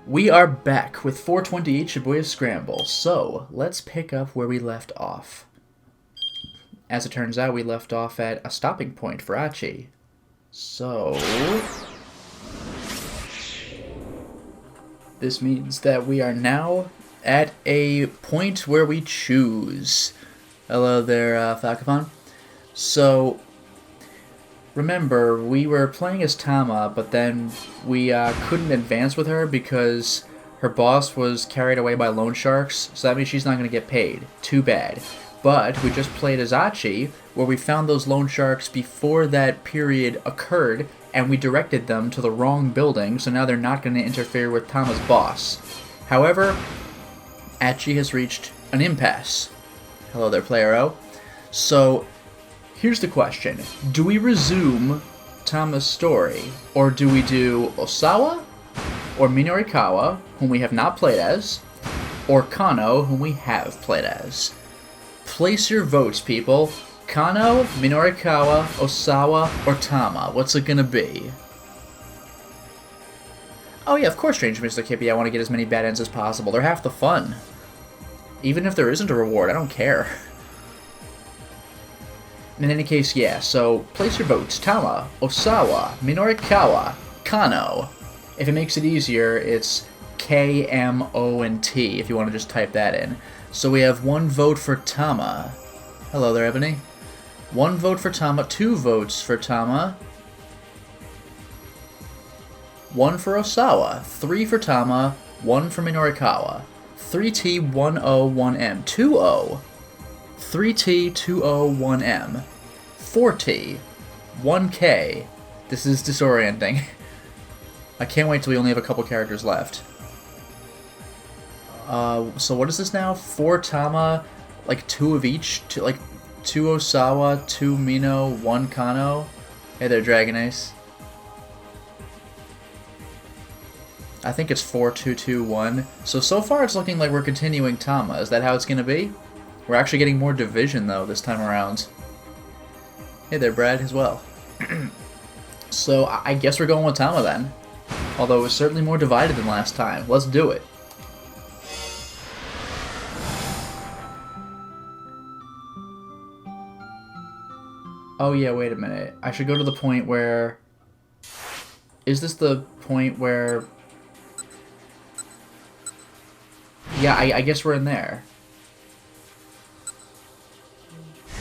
We are back with 428 Shibuya Scramble, so let's pick up where we left off. As it turns out, we left off at a stopping point for Achi. So this means that we are now at a point where we choose. Hello there, Falcopon. So remember, we were playing as Tama, but then we couldn't advance with her because her boss was carried away by loan sharks, so that means she's not going to get paid. Too bad. But we just played as Achi, where we found those loan sharks before that period occurred, and we directed them to the wrong building, so now they're not going to interfere with Tama's boss. However, Achi has reached an impasse. Hello there, Player-O. So here's the question. Do we resume Tama's story, or do we do Ozawa, or Minorikawa, whom we have not played as, or Kano, whom we have played as? Place your votes, people. Kano, Minorikawa, Ozawa, or Tama? What's it gonna be? Oh yeah, of course, Stranger Mr. Kippy, I want to get as many bad ends as possible. They're half the fun. Even if there isn't a reward, I don't care. In any case, yeah, so place your votes. Tama, Ozawa, Minorikawa, Kano. If it makes it easier, it's K, M, O, and T, if you want to just type that in. So we have one vote for Tama. Hello there, Ebony. One vote for Tama, 2 votes for Tama. 1 for Ozawa, 3 for Tama, 1 for Minorikawa. 3T, 1O, 1M. 2O. 3T, 2O, 1M. 4T, 1K. This is disorienting. I can't wait till we only have a couple characters left. So what is this now? 4 Tama, like 2 of each? 2 Ozawa, 2 Mino, 1 Kano. Hey there, Dragon Ace. I think it's 4, 2, 2, 1. So far it's looking like we're continuing Tama. Is that how it's gonna be? We're actually getting more division, though, this time around. Hey there, Brad, as well. So, I guess we're going with Tama, then. Although it was certainly more divided than last time. Let's do it. Oh, yeah, wait a minute. I should go to the point where... Is this the point where... Yeah, I guess we're in there.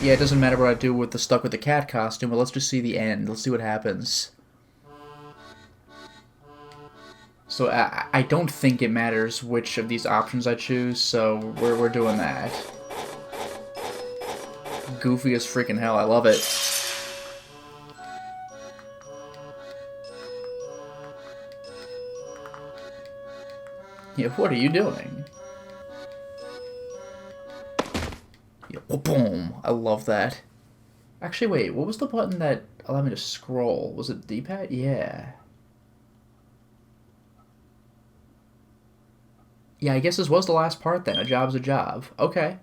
Yeah, it doesn't matter what I do with the stuck with the cat costume, but let's just see the end. Let's see what happens. So I don't think it matters which of these options I choose, so we're doing that. Goofy as freaking hell, I love it. Yeah, what are you doing? Boom! I love that. Actually, wait, what was the button that allowed me to scroll? Was it D-pad? Yeah. Yeah, I guess this was the last part then. A job's a job. Okay.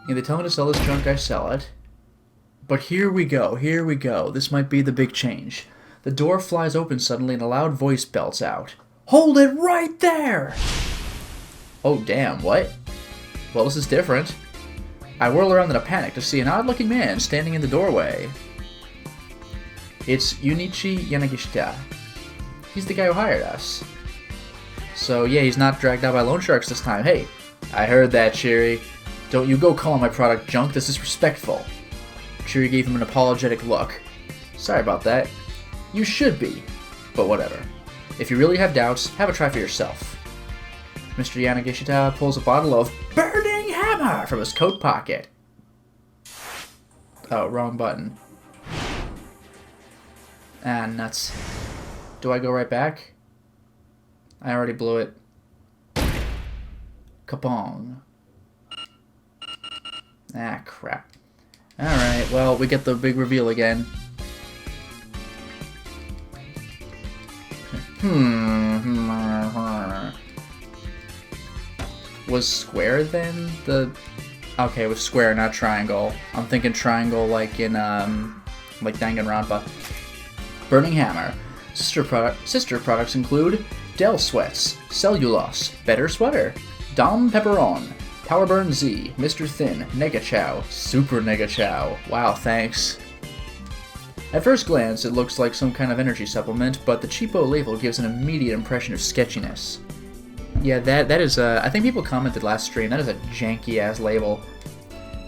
Yeah, they tell me to sell this junk, I sell it. But here we go, here we go. This might be the big change. The door flies open suddenly and a loud voice belts out. Hold it right there! Oh, damn, what? Well, this is different. I whirl around in a panic to see an odd-looking man standing in the doorway. It's Junichi Yanagishita. He's the guy who hired us. So, yeah, he's not dragged out by loan sharks this time. Hey, I heard that, Chiri. Don't you go calling my product junk. This is disrespectful. Chiri gave him an apologetic look. Sorry about that. You should be, but whatever. If you really have doubts, have a try for yourself. Mr. Yanagishita pulls a bottle of Burning Hammer from his coat pocket. Oh, wrong button. Ah, nuts. Do I go right back? I already blew it. Kabong. Ah, crap. Alright, well, we get the big reveal again. Was square then the... Okay, it was square, not triangle. I'm thinking triangle like in, like Danganronpa. Burning Hammer. Sister products include Del Sweats, Cellulose, Better Sweater, Dom Pepperon, Powerburn Z, Mr. Thin, Nega Chow, Super Nega Chow. Wow, thanks. At first glance, it looks like some kind of energy supplement, but the cheapo label gives an immediate impression of sketchiness. Yeah, that is I think people commented last stream, that is a janky-ass label.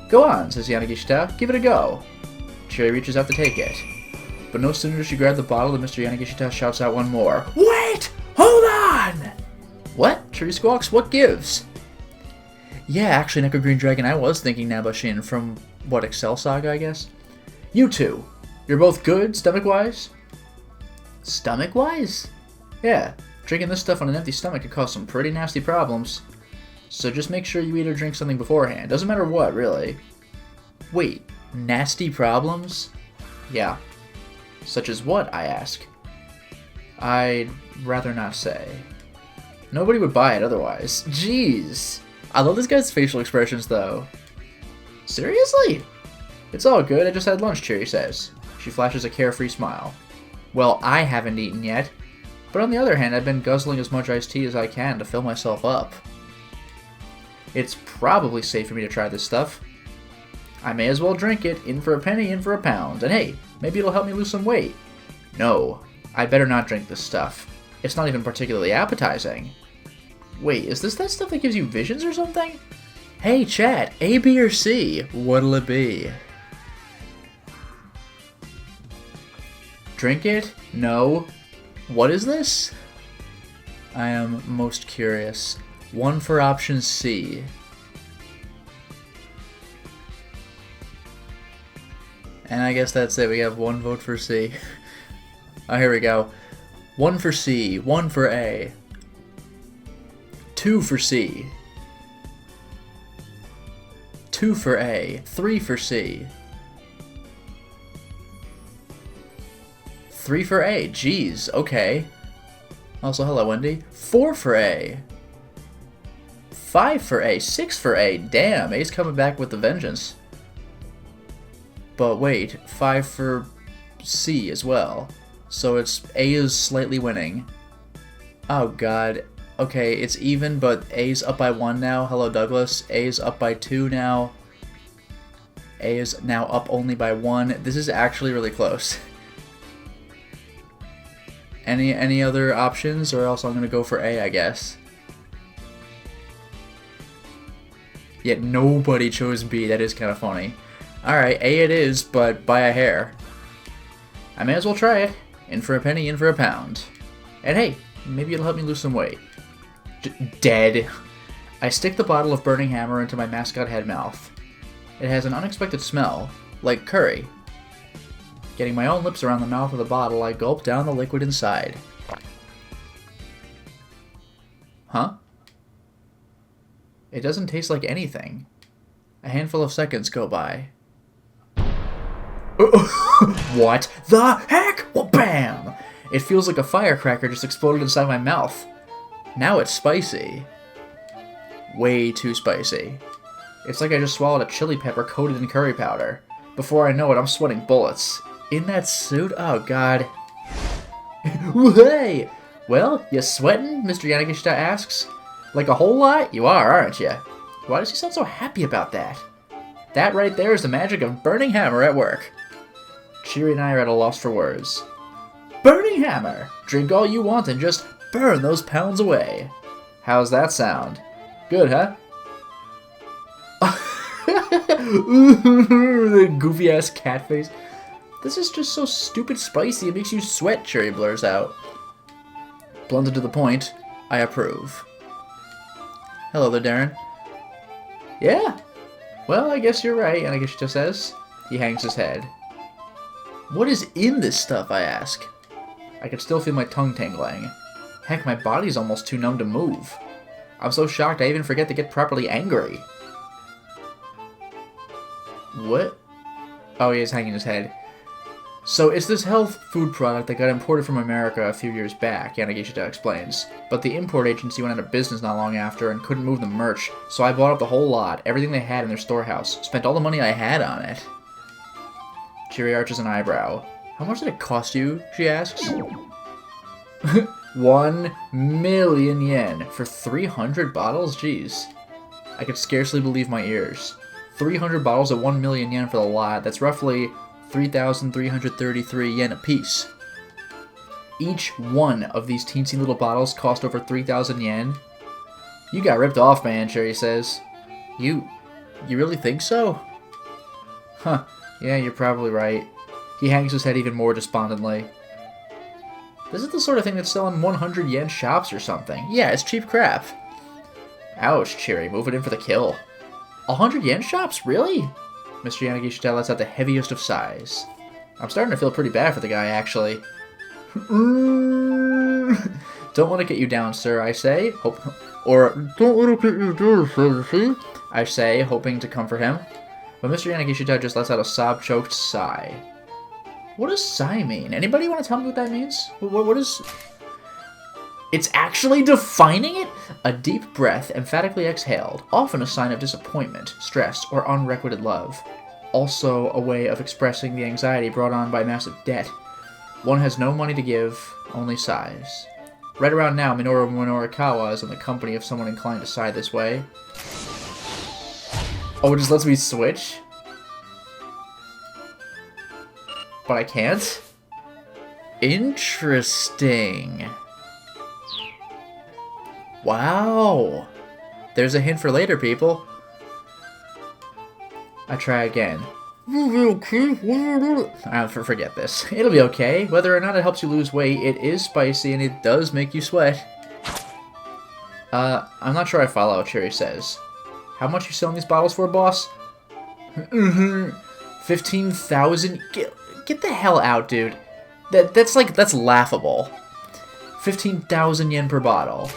Go on, says Yanagishita, give it a go. Cherry reaches out to take it. But no sooner does she grab the bottle than Mr. Yanagishita shouts out one more. Wait! Hold on! What? Cherry squawks, what gives? Yeah, actually, Neko Green Dragon, I was thinking Nabashin from, what, Excel Saga, I guess? You two, you're both good, stomach-wise? Stomach-wise? Yeah, drinking this stuff on an empty stomach could cause some pretty nasty problems. So just make sure you eat or drink something beforehand. Doesn't matter what, really. Wait, nasty problems? Yeah. Such as what, I ask? I'd rather not say. Nobody would buy it otherwise. Jeez. I love this guy's facial expressions, though. Seriously? It's all good, I just had lunch, Cherry says. She flashes a carefree smile. Well, I haven't eaten yet. But on the other hand, I've been guzzling as much iced tea as I can to fill myself up. It's probably safe for me to try this stuff. I may as well drink it, in for a penny, in for a pound. And hey, maybe it'll help me lose some weight. No, I better not drink this stuff. It's not even particularly appetizing. Wait, is this that stuff that gives you visions or something? Hey chat, A, B, or C? What'll it be? Drink it? No. What is this? I am most curious. One for option C. And I guess that's it. We have one vote for C. Oh, here we go. One for C, one for A. Two for C. Two for A. Three for C. Three for A. Jeez, okay. Also, hello, Wendy. Four for A. Five for A. Six for A. Damn, A's coming back with a vengeance. But wait, 5 for C as well. So it's A is slightly winning. Oh god. Okay, it's even, but A's up by 1 now. Hello, Douglas. A's up by 2 now. A is now up only by 1. This is actually really close. Any other options, or else I'm gonna go for A, I guess. Yet nobody chose B. That is kind of funny. Alright, A it is, but by a hair. I may as well try it. In for a penny, in for a pound. And hey, maybe it'll help me lose some weight. Dead. I stick the bottle of Burning Hammer into my mascot head mouth. It has an unexpected smell, like curry. Getting my own lips around the mouth of the bottle, I gulp down the liquid inside. Huh? It doesn't taste like anything. A handful of seconds go by. What the heck? Well, bam! It feels like a firecracker just exploded inside my mouth. Now it's spicy. Way too spicy. It's like I just swallowed a chili pepper coated in curry powder. Before I know it, I'm sweating bullets. In that suit? Oh, God. Hey! Well, you sweating? Mr. Yanagishita asks. Like a whole lot? You are, aren't you? Why does he sound so happy about that? That right there is the magic of Burning Hammer at work. Cheery and I are at a loss for words. Burning Hammer! Drink all you want and just burn those pounds away. How's that sound? Good, huh? The goofy-ass cat face. This is just so stupid spicy, it makes you sweat, Cherry blurs out. Blunted to the point, I approve. Hello there, Darren. Yeah. Well, I guess you're right, Yanagishita says. He hangs his head. What is in this stuff, I ask. I can still feel my tongue tingling. Heck, my body's almost too numb to move. I'm so shocked I even forget to get properly angry. What? Oh, he is hanging his head. So it's this health food product that got imported from America a few years back, Yanagishita explains. But the import agency went out of business not long after and couldn't move the merch, so I bought up the whole lot, everything they had in their storehouse. Spent all the money I had on it. Cheery arches an eyebrow. How much did it cost you? She asks. 1 million yen for 300 bottles? Jeez. I could scarcely believe my ears. 300 bottles at 1 million yen for the lot. That's roughly 3,333 yen apiece. Each one of these teensy little bottles cost over 3,000 yen. You got ripped off, man, Cherry says. You really think so? Huh, yeah, you're probably right. He hangs his head even more despondently. This is the sort of thing that's selling 100 yen shops or something. Yeah, it's cheap crap. Ouch, Cherry, moving in for the kill. 100 yen shops? Really? Mr. Yanagishita lets out the heaviest of sighs. I'm starting to feel pretty bad for the guy, actually. Don't let it get you down, sir, I say. Don't let it get you down, sir, I say, hoping to comfort him. But Mr. Yanagishita just lets out a sob-choked sigh. What does sigh mean? Anybody want to tell me what that means? What is... It's actually defining it? A deep breath, emphatically exhaled, often a sign of disappointment, stress, or unrequited love. Also a way of expressing the anxiety brought on by massive debt. One has no money to give, only sighs. Right around now, Minoru Minorikawa is in the company of someone inclined to sigh this way. Oh, it just lets me switch? But I can't? Interesting. Wow. There's a hint for later, people. I try again. Forget this. It'll be okay. Whether or not it helps you lose weight, it is spicy and it does make you sweat. I'm not sure I follow, Cherry says. How much you selling these bottles for, boss? 15,000? Get the hell out, dude. That's laughable. 15,000 yen per bottle.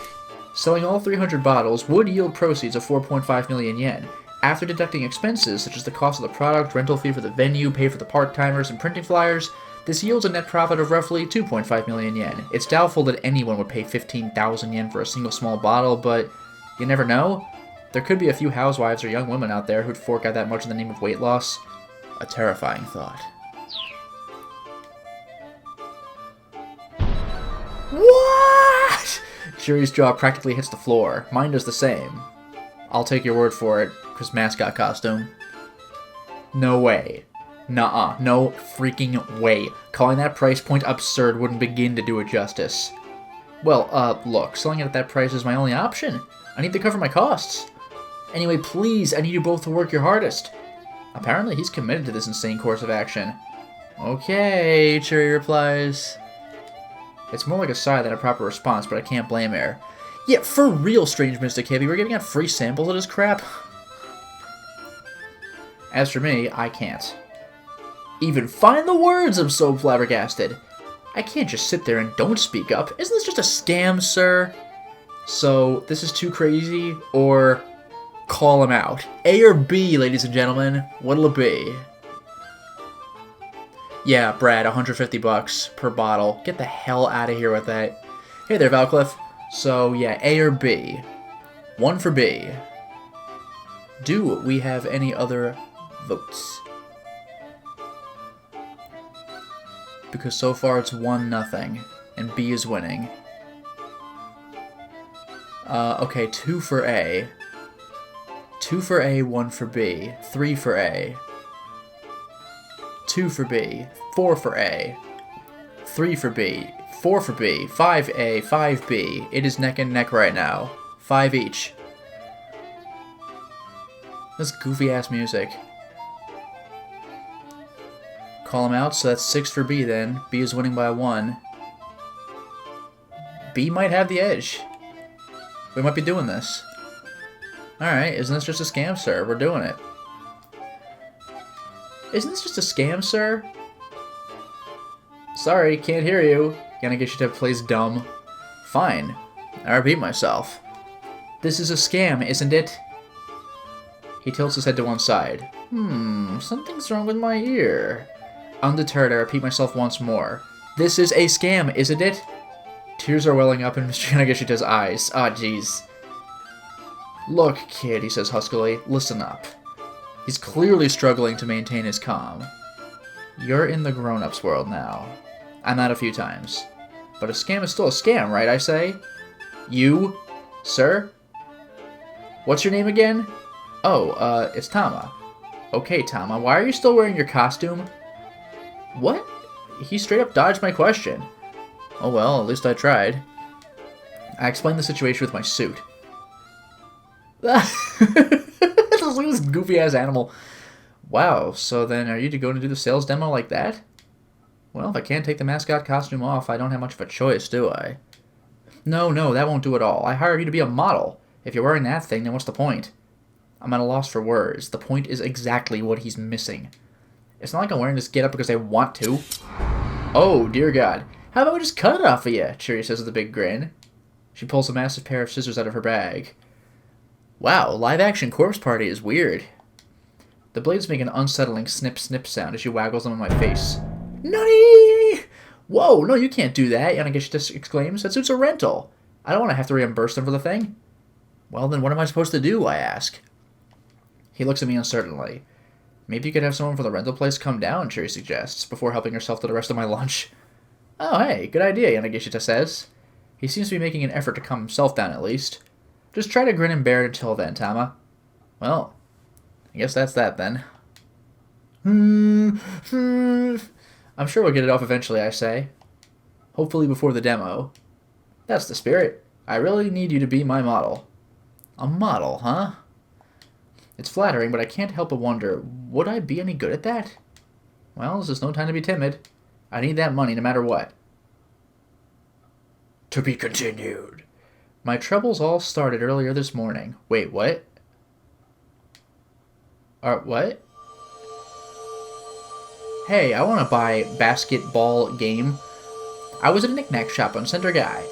Selling all 300 bottles would yield proceeds of 4.5 million yen. After deducting expenses, such as the cost of the product, rental fee for the venue, pay for the part-timers, and printing flyers, this yields a net profit of roughly 2.5 million yen. It's doubtful that anyone would pay 15,000 yen for a single small bottle, but you never know. There could be a few housewives or young women out there who'd fork out that much in the name of weight loss. A terrifying thought. What? Cherry's jaw practically hits the floor. Mine does the same. I'll take your word for it, because mascot costume. No way. Nuh-uh. No freaking way. Calling that price point absurd wouldn't begin to do it justice. Well, look, selling it at that price is my only option. I need to cover my costs. Anyway, please, I need you both to work your hardest. Apparently, he's committed to this insane course of action. Okay, Cherry replies. It's more like a sigh than a proper response, but I can't blame her. Yeah, for real, Strange Mystic Heavy, we're giving out free samples of this crap? As for me, I can't even find the words, I'm so flabbergasted. I can't just sit there and don't speak up. Isn't this just a scam, sir? So, this is too crazy, or call him out? A or B, ladies and gentlemen? What'll it be? Yeah, Brad, 150 bucks per bottle. Get the hell out of here with that. Hey there, Valcliff. So, yeah, A or B. One for B. Do we have any other votes? Because so far it's 1-0, and B is winning. Okay, 2 for A. 2 for A, 1 for B. 3 for A. 2 for B. 4 for A. 3 for B. 4 for B, 5A, 5B. It is neck and neck right now. 5 each. That's goofy-ass music. Call him out, so that's 6 for B then. B is winning by 1. B might have the edge. We might be doing this. Alright, isn't this just a scam, sir? We're doing it. Isn't this just a scam, sir? Sorry, can't hear you. Yanagishita plays dumb. Fine. I repeat myself. This is a scam, isn't it? He tilts his head to one side. Something's wrong with my ear. Undeterred, I repeat myself once more. This is a scam, isn't it? Tears are welling up in Mr. Yanagishita's eyes. Ah, jeez. Look, kid, he says huskily, listen up. He's clearly struggling to maintain his calm. You're in the grown-ups world now. I met a few times. But a scam is still a scam, right, I say? You, sir? What's your name again? Oh, it's Tama. Okay, Tama, why are you still wearing your costume? What? He straight up dodged my question. Oh well, at least I tried. I explained the situation with my suit. This goofy-ass animal. Wow, so then are you going to do the sales demo like that? Well, if I can't take the mascot costume off, I don't have much of a choice, do I? No, that won't do at all. I hired you to be a model. If you're wearing that thing, then what's the point? I'm at a loss for words. The point is exactly what he's missing. It's not like I'm wearing this getup because I want to. Oh, dear God. How about we just cut it off of you? Cheery says with a big grin. She pulls a massive pair of scissors out of her bag. Wow, live-action corpse party is weird. The blades make an unsettling snip-snip sound as she waggles them in my face. Nani! Whoa, no, you can't do that, Yanagishi exclaims. That suit's a rental. I don't want to have to reimburse them for the thing. Well, then what am I supposed to do, I ask. He looks at me uncertainly. Maybe you could have someone from the rental place come down, Cheery suggests, before helping herself to the rest of my lunch. Oh, hey, good idea, Yanagishita says. He seems to be making an effort to calm himself down, at least. Just try to grin and bear it until then, Tama. Well, I guess that's that, then. I'm sure we'll get it off eventually, I say. Hopefully before the demo. That's the spirit. I really need you to be my model. A model, huh? It's flattering, but I can't help but wonder, would I be any good at that? Well, this is no time to be timid. I need that money no matter what. To be continued. My troubles all started earlier this morning. Wait, what? What? Hey, I want to buy basketball game. I was at a knick-knack shop on Center Guy.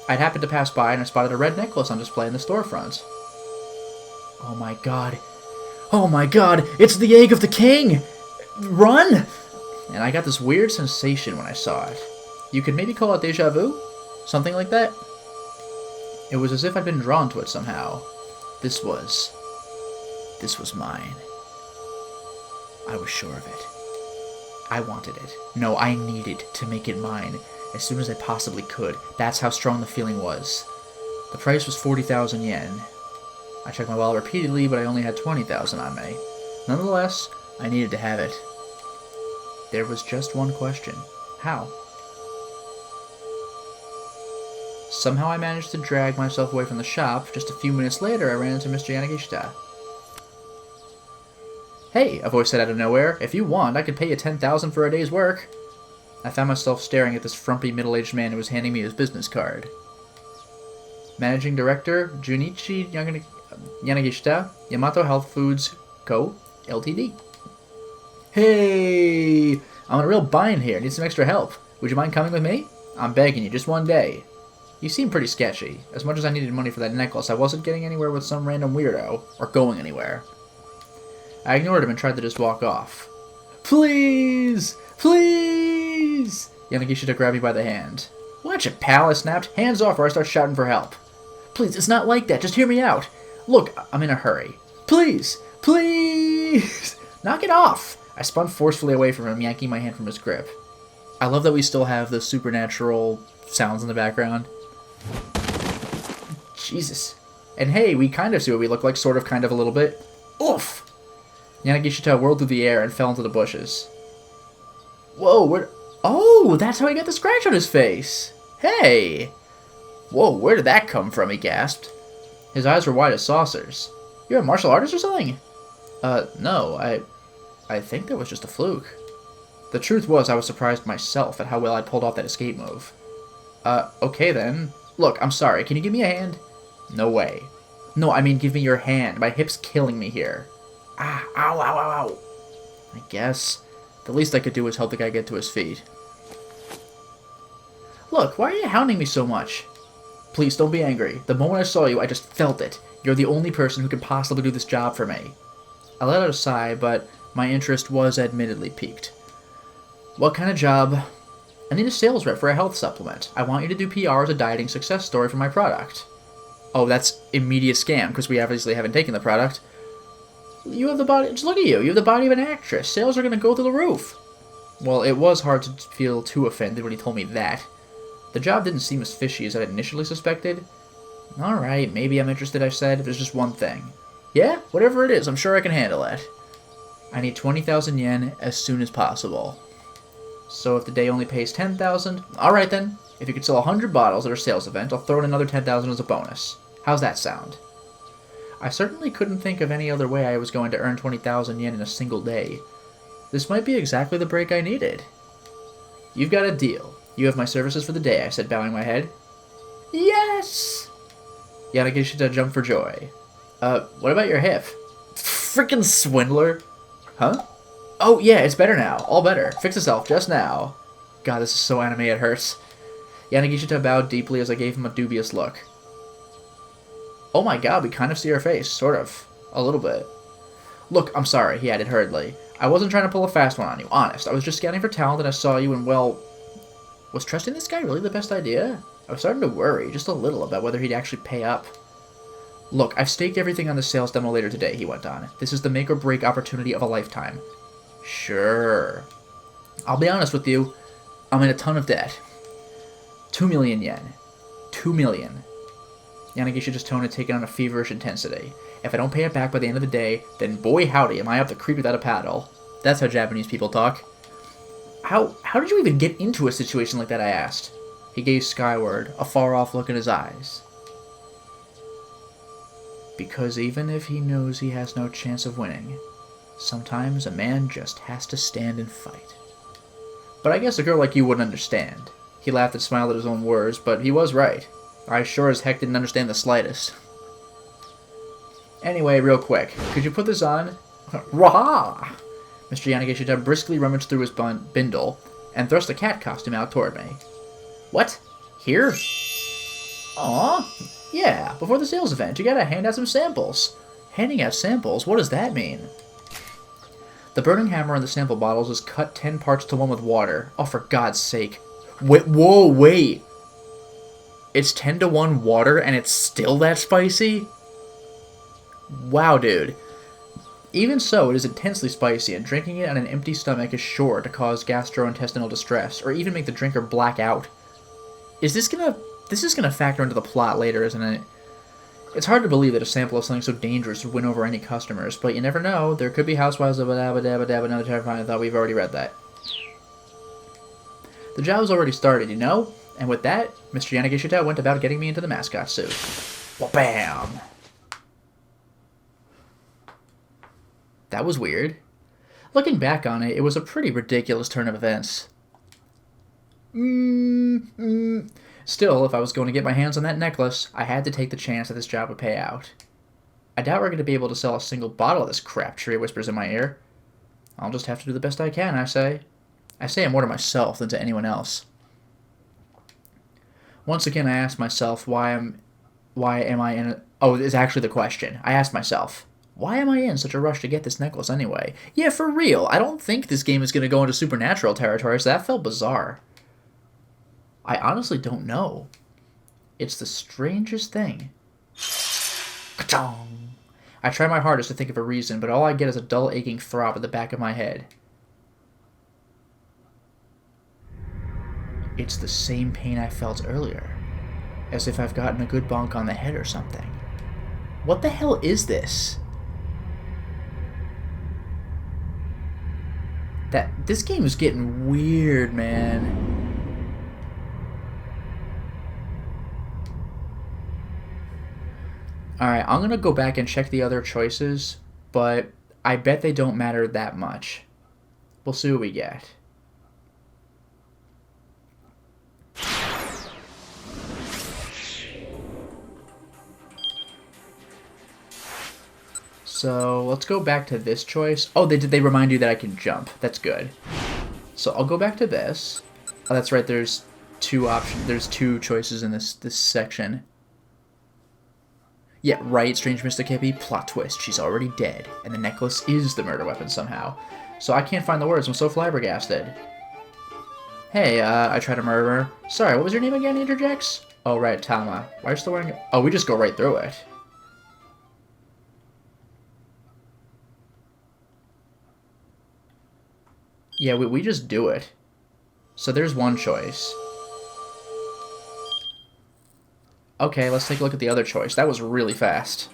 I'd happened to pass by and I spotted a red necklace on display in the storefront. Oh my god. Oh my god, it's the egg of the king! Run! And I got this weird sensation when I saw it. You could maybe call it deja vu? Something like that? It was as if I'd been drawn to it somehow. This was mine. I was sure of it. I wanted it. No, I needed to make it mine as soon as I possibly could. That's how strong the feeling was. The price was 40,000 yen. I checked my wallet repeatedly, but I only had 20,000 on me. Nonetheless, I needed to have it. There was just one question. How? Somehow I managed to drag myself away from the shop. Just a few minutes later, I ran into Mr. Yanagishita. Hey, a voice said out of nowhere. If you want, I could pay you 10,000 for a day's work. I found myself staring at this frumpy middle-aged man who was handing me his business card. Managing Director, Junichi Yanagishita, Yamato Health Foods Co., Ltd. Hey! I'm in a real bind here. Need some extra help. Would you mind coming with me? I'm begging you, just one day. You seem pretty sketchy. As much as I needed money for that necklace, I wasn't getting anywhere with some random weirdo, or going anywhere. I ignored him and tried to just walk off. Please! Please! Yanagishita grabbed me by the hand. Watch it, pal, I snapped. Hands off or I start shouting for help. Please, it's not like that. Just hear me out. Look, I'm in a hurry. Please! Please! Knock it off! I spun forcefully away from him, yanking my hand from his grip. I love that we still have the supernatural sounds in the background. Jesus. And hey, we kind of see what we look like, sort of, kind of, a little bit. Oof! Yanagishita whirled through the air and fell into the bushes. Whoa, where... Oh, that's how he got the scratch on his face! Hey! Whoa, where did that come from, he gasped. His eyes were wide as saucers. You're a martial artist or something? No, I think that was just a fluke. The truth was, I was surprised myself at how well I pulled off that escape move. Okay then. Look, I'm sorry, can you give me a hand? No way. No, I mean give me your hand. My hip's killing me here. Ah, ow, ow, ow, ow. I guess the least I could do was help the guy get to his feet. Look, why are you hounding me so much? Please, don't be angry. The moment I saw you, I just felt it. You're the only person who could possibly do this job for me. I let out a sigh, but my interest was admittedly piqued. What kind of job? I need a sales rep for a health supplement. I want you to do PR as a dieting success story for my product. Oh, that's immediate scam, because we obviously haven't taken the product. You have the body... Just look at you. You have the body of an actress. Sales are going to go through the roof. Well, it was hard to feel too offended when he told me that. The job didn't seem as fishy as I initially suspected. Alright, maybe I'm interested, I said, if there's just one thing. Yeah, whatever it is, I'm sure I can handle it. I need 20,000 yen as soon as possible. So if the day only pays 10,000, alright then. If you could sell 100 bottles at our sales event, I'll throw in another 10,000 as a bonus. How's that sound? I certainly couldn't think of any other way I was going to earn 20,000 yen in a single day. This might be exactly the break I needed. You've got a deal. You have my services for the day, I said, bowing my head. Yes! Yanagishita jumped for joy. What about your hip? Frickin' swindler. Huh? Oh, yeah, it's better now. All better. Fix itself just now. God, this is so anime it hurts. Yanagishita bowed deeply as I gave him a dubious look. Oh my god, we kind of see her face. Sort of. A little bit. Look, I'm sorry, he added hurriedly. I wasn't trying to pull a fast one on you, honest. I was just scanning for talent and I saw you and, well... Was trusting this guy really the best idea? I was starting to worry, just a little, about whether he'd actually pay up. Look, I've staked everything on the sales demo later today, he went on. This is the make-or-break opportunity of a lifetime. Sure. I'll be honest with you. I'm in a ton of debt. 2 million yen. 2 million. Yanagishita's tone had taken on a feverish intensity. If I don't pay it back by the end of the day, then boy howdy am I up the creek without a paddle. That's how Japanese people talk. How did you even get into a situation like that, I asked. He gazed skyward, a far-off look in his eyes. Because even if he knows he has no chance of winning, sometimes a man just has to stand and fight. But I guess a girl like you wouldn't understand. He laughed and smiled at his own words, but he was right. I sure as heck didn't understand the slightest. Anyway, real quick, could you put this on? Raha! Mr. Yanagishita briskly rummaged through his bindle and thrust a cat costume out toward me. What? Here? Aw, yeah, before the sales event, you gotta hand out some samples. Handing out samples? What does that mean? The burning hammer in the sample bottles is cut 10 parts to 1 with water. Oh, for God's sake. Wait, whoa, wait. It's 10 to 1 water and it's still that spicy? Wow, dude. Even so, it is intensely spicy, and drinking it on an empty stomach is sure to cause gastrointestinal distress, or even make the drinker black out. This is gonna factor into the plot later, isn't it? It's hard to believe that a sample of something so dangerous would win over any customers, but you never know. There could be housewives of another terrifying thought. We've already read that. The job's already started, you know? And with that, Mr. Yanagishita went about getting me into the mascot suit. Bam! That was weird. Looking back on it, it was a pretty ridiculous turn of events. Still, if I was going to get my hands on that necklace, I had to take the chance that this job would pay out. I doubt we're going to be able to sell a single bottle of this crap, Shiri whispers in my ear. I'll just have to do the best I can, I say. I say it more to myself than to anyone else. Once again, I asked myself, why am I in a... Oh, it's actually the question. I asked myself, why am I in such a rush to get this necklace anyway? Yeah, for real, I don't think this game is going to go into supernatural territory, so that felt bizarre. I honestly don't know. It's the strangest thing. Ka-chong! I try my hardest to think of a reason, but all I get is a dull aching throb at the back of my head. It's the same pain I felt earlier. As if I've gotten a good bonk on the head or something. What the hell is this? This game is getting weird, man. Alright, I'm gonna go back and check the other choices, but I bet they don't matter that much. We'll see what we get. So let's go back to this choice. Oh, they remind you that I can jump. That's good. So I'll go back to this. Oh, that's right. There's two options. There's two choices in this section. Yeah, right. Strange Mystic Hippie. Plot twist. She's already dead, and the necklace is the murder weapon somehow. So I can't find the words. I'm so flabbergasted. Hey, I try to murder her. Sorry, what was your name again? Interjects. Oh right, Tama. Why are you still wearing? Oh, we just go right through it. Yeah, we just do it. So there's one choice. Okay, let's take a look at the other choice. That was really fast.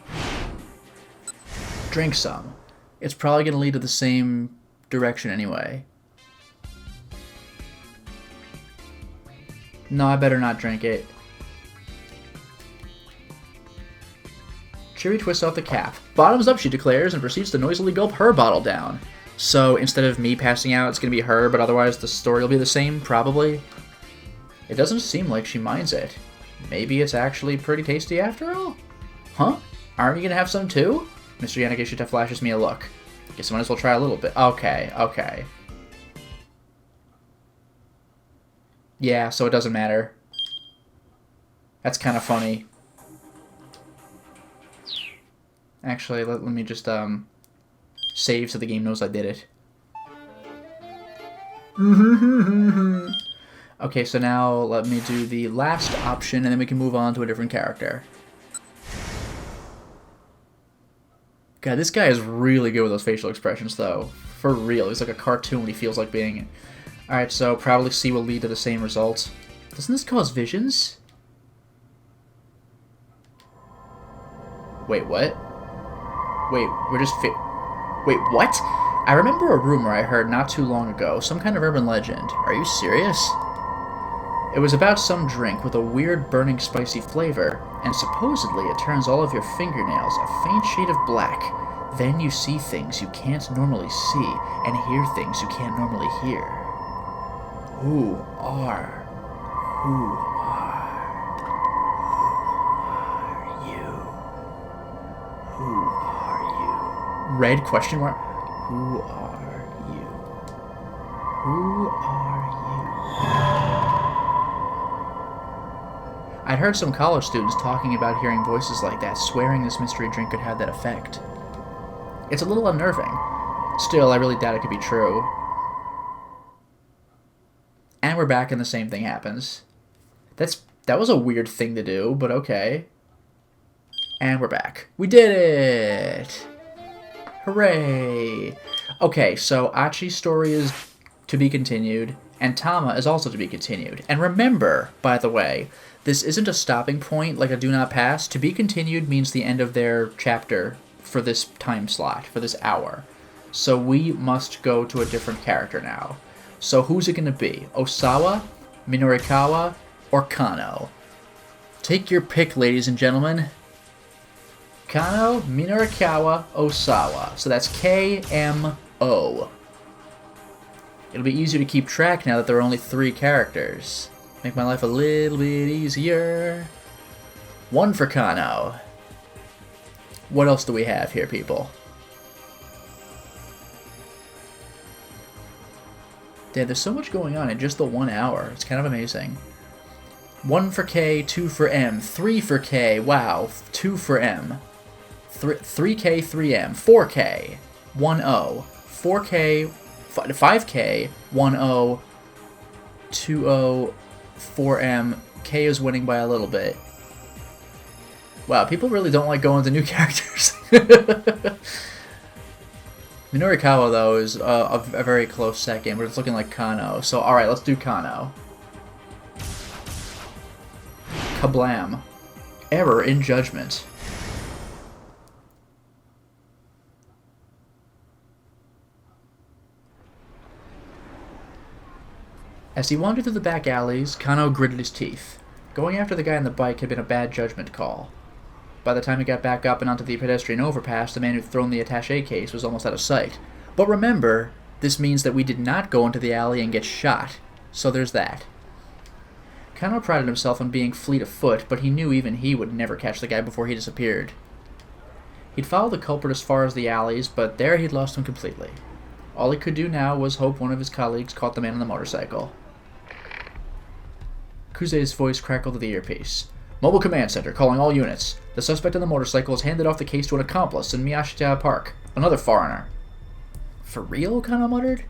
Drink some. It's probably going to lead to the same direction anyway. No, I better not drink it. Cherry twists off the cap. Bottoms up, she declares, and proceeds to noisily gulp her bottle down. So instead of me passing out, it's going to be her, but otherwise the story will be the same, probably. It doesn't seem like she minds it. Maybe it's actually pretty tasty after all? Huh? Aren't you going to have some too? Mr. Yanagishita flashes me a look. Guess I might as well try a little bit. Okay, okay. Yeah, so it doesn't matter. That's kind of funny. Actually, let me just save so the game knows I did it. Okay, so now let me do the last option, and then we can move on to a different character. God, this guy is really good with those facial expressions, though. For real, he's like a cartoon when he feels like being it. Alright, so probably C will lead to the same result. Doesn't this cause visions? Wait, what? Wait, we're just wait, what? I remember a rumor I heard not too long ago, some kind of urban legend. Are you serious? It was about some drink with a weird burning spicy flavor, and supposedly it turns all of your fingernails a faint shade of black. Then you see things you can't normally see, and hear things you can't normally hear. Who are you? Who are you? Red question mark? Who are you? Who are you? I'd heard some college students talking about hearing voices like that, swearing this mystery drink could have that effect. It's a little unnerving. Still, I really doubt it could be true. And we're back and the same thing happens. That was a weird thing to do, but okay. And we're back. We did it! Hooray! Okay, so Achi's story is to be continued, and Tama is also to be continued. And remember, by the way, this isn't a stopping point like a do not pass. To be continued means the end of their chapter for this time slot, for this hour. So we must go to a different character now. So who's it going to be? Ozawa, Minorikawa, or Kano? Take your pick, ladies and gentlemen. Kano, Minorikawa, Ozawa. So that's K-M-O. It'll be easier to keep track now that there are only 3 characters. Make my life a little bit easier. 1 for Kano. What else do we have here, people? Damn, there's so much going on in just the 1 hour. It's kind of amazing. 1 for K, 2 for M, 3 for K, wow, 2 for M. 3K, 3M, 4K, 1-0, 4K, 5K, 1-0, 2-0, 4M. K is winning by a little bit. Wow, people really don't like going to new characters. Minorikawa, though, is a very close second, but it's looking like Kano. So, alright, let's do Kano. Kablam. Error in judgment. As he wandered through the back alleys, Kano gritted his teeth. Going after the guy on the bike had been a bad judgment call. By the time he got back up and onto the pedestrian overpass, the man who'd thrown the attaché case was almost out of sight. But remember, this means that we did not go into the alley and get shot. So there's that. Kano prided himself on being fleet of foot, but he knew even he would never catch the guy before he disappeared. He'd followed the culprit as far as the alleys, but there he'd lost him completely. All he could do now was hope one of his colleagues caught the man on the motorcycle. Kuze's voice crackled to the earpiece. Mobile Command Center, calling all units. The suspect on the motorcycle has handed off the case to an accomplice in Miyashita Park. Another foreigner. For real? Kano muttered.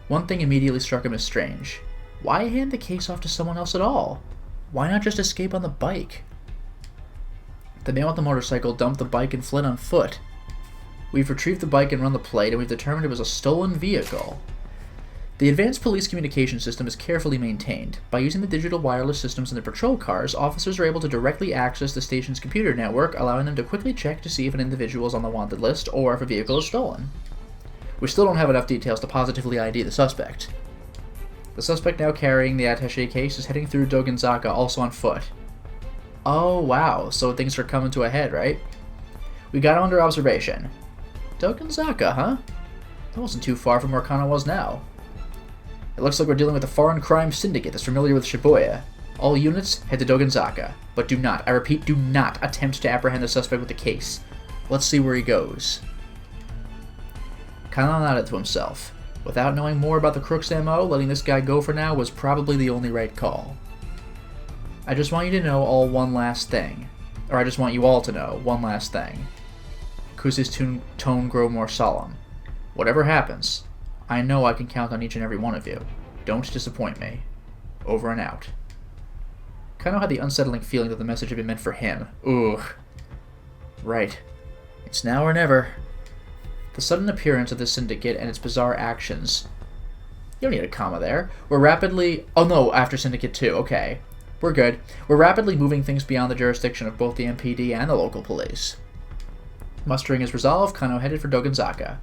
One thing immediately struck him as strange. Why hand the case off to someone else at all? Why not just escape on the bike? The man with the motorcycle dumped the bike and fled on foot. We've retrieved the bike and run the plate, and we've determined it was a stolen vehicle. The advanced police communication system is carefully maintained. By using the digital wireless systems in the patrol cars, officers are able to directly access the station's computer network, allowing them to quickly check to see if an individual is on the wanted list or if a vehicle is stolen. We still don't have enough details to positively ID the suspect. The suspect now carrying the attaché case is heading through Dogenzaka, also on foot. Oh, wow, so things are coming to a head, right? We got him under observation. Dogenzaka, huh? That wasn't too far from where Kano was now. It looks like we're dealing with a foreign crime syndicate that's familiar with Shibuya. All units, head to Dogenzaka. But do not, I repeat, do not attempt to apprehend the suspect with the case. Let's see where he goes. Kano nodded to himself. Without knowing more about the crook's MO, letting this guy go for now was probably the only right call. I just want you to know one last thing. Or I just want you all to know one last thing. Kuse's tone grew more solemn. Whatever happens, I know I can count on each and every one of you. Don't disappoint me. Over and out. Kano had the unsettling feeling that the message had been meant for him. Ugh. Right. It's now or never. The sudden appearance of the syndicate and its bizarre actions. You don't need a comma there. We're rapidly... Oh no, after Syndicate 2, okay. We're good. We're rapidly moving things beyond the jurisdiction of both the MPD and the local police. Mustering his resolve, Kano headed for Dogenzaka.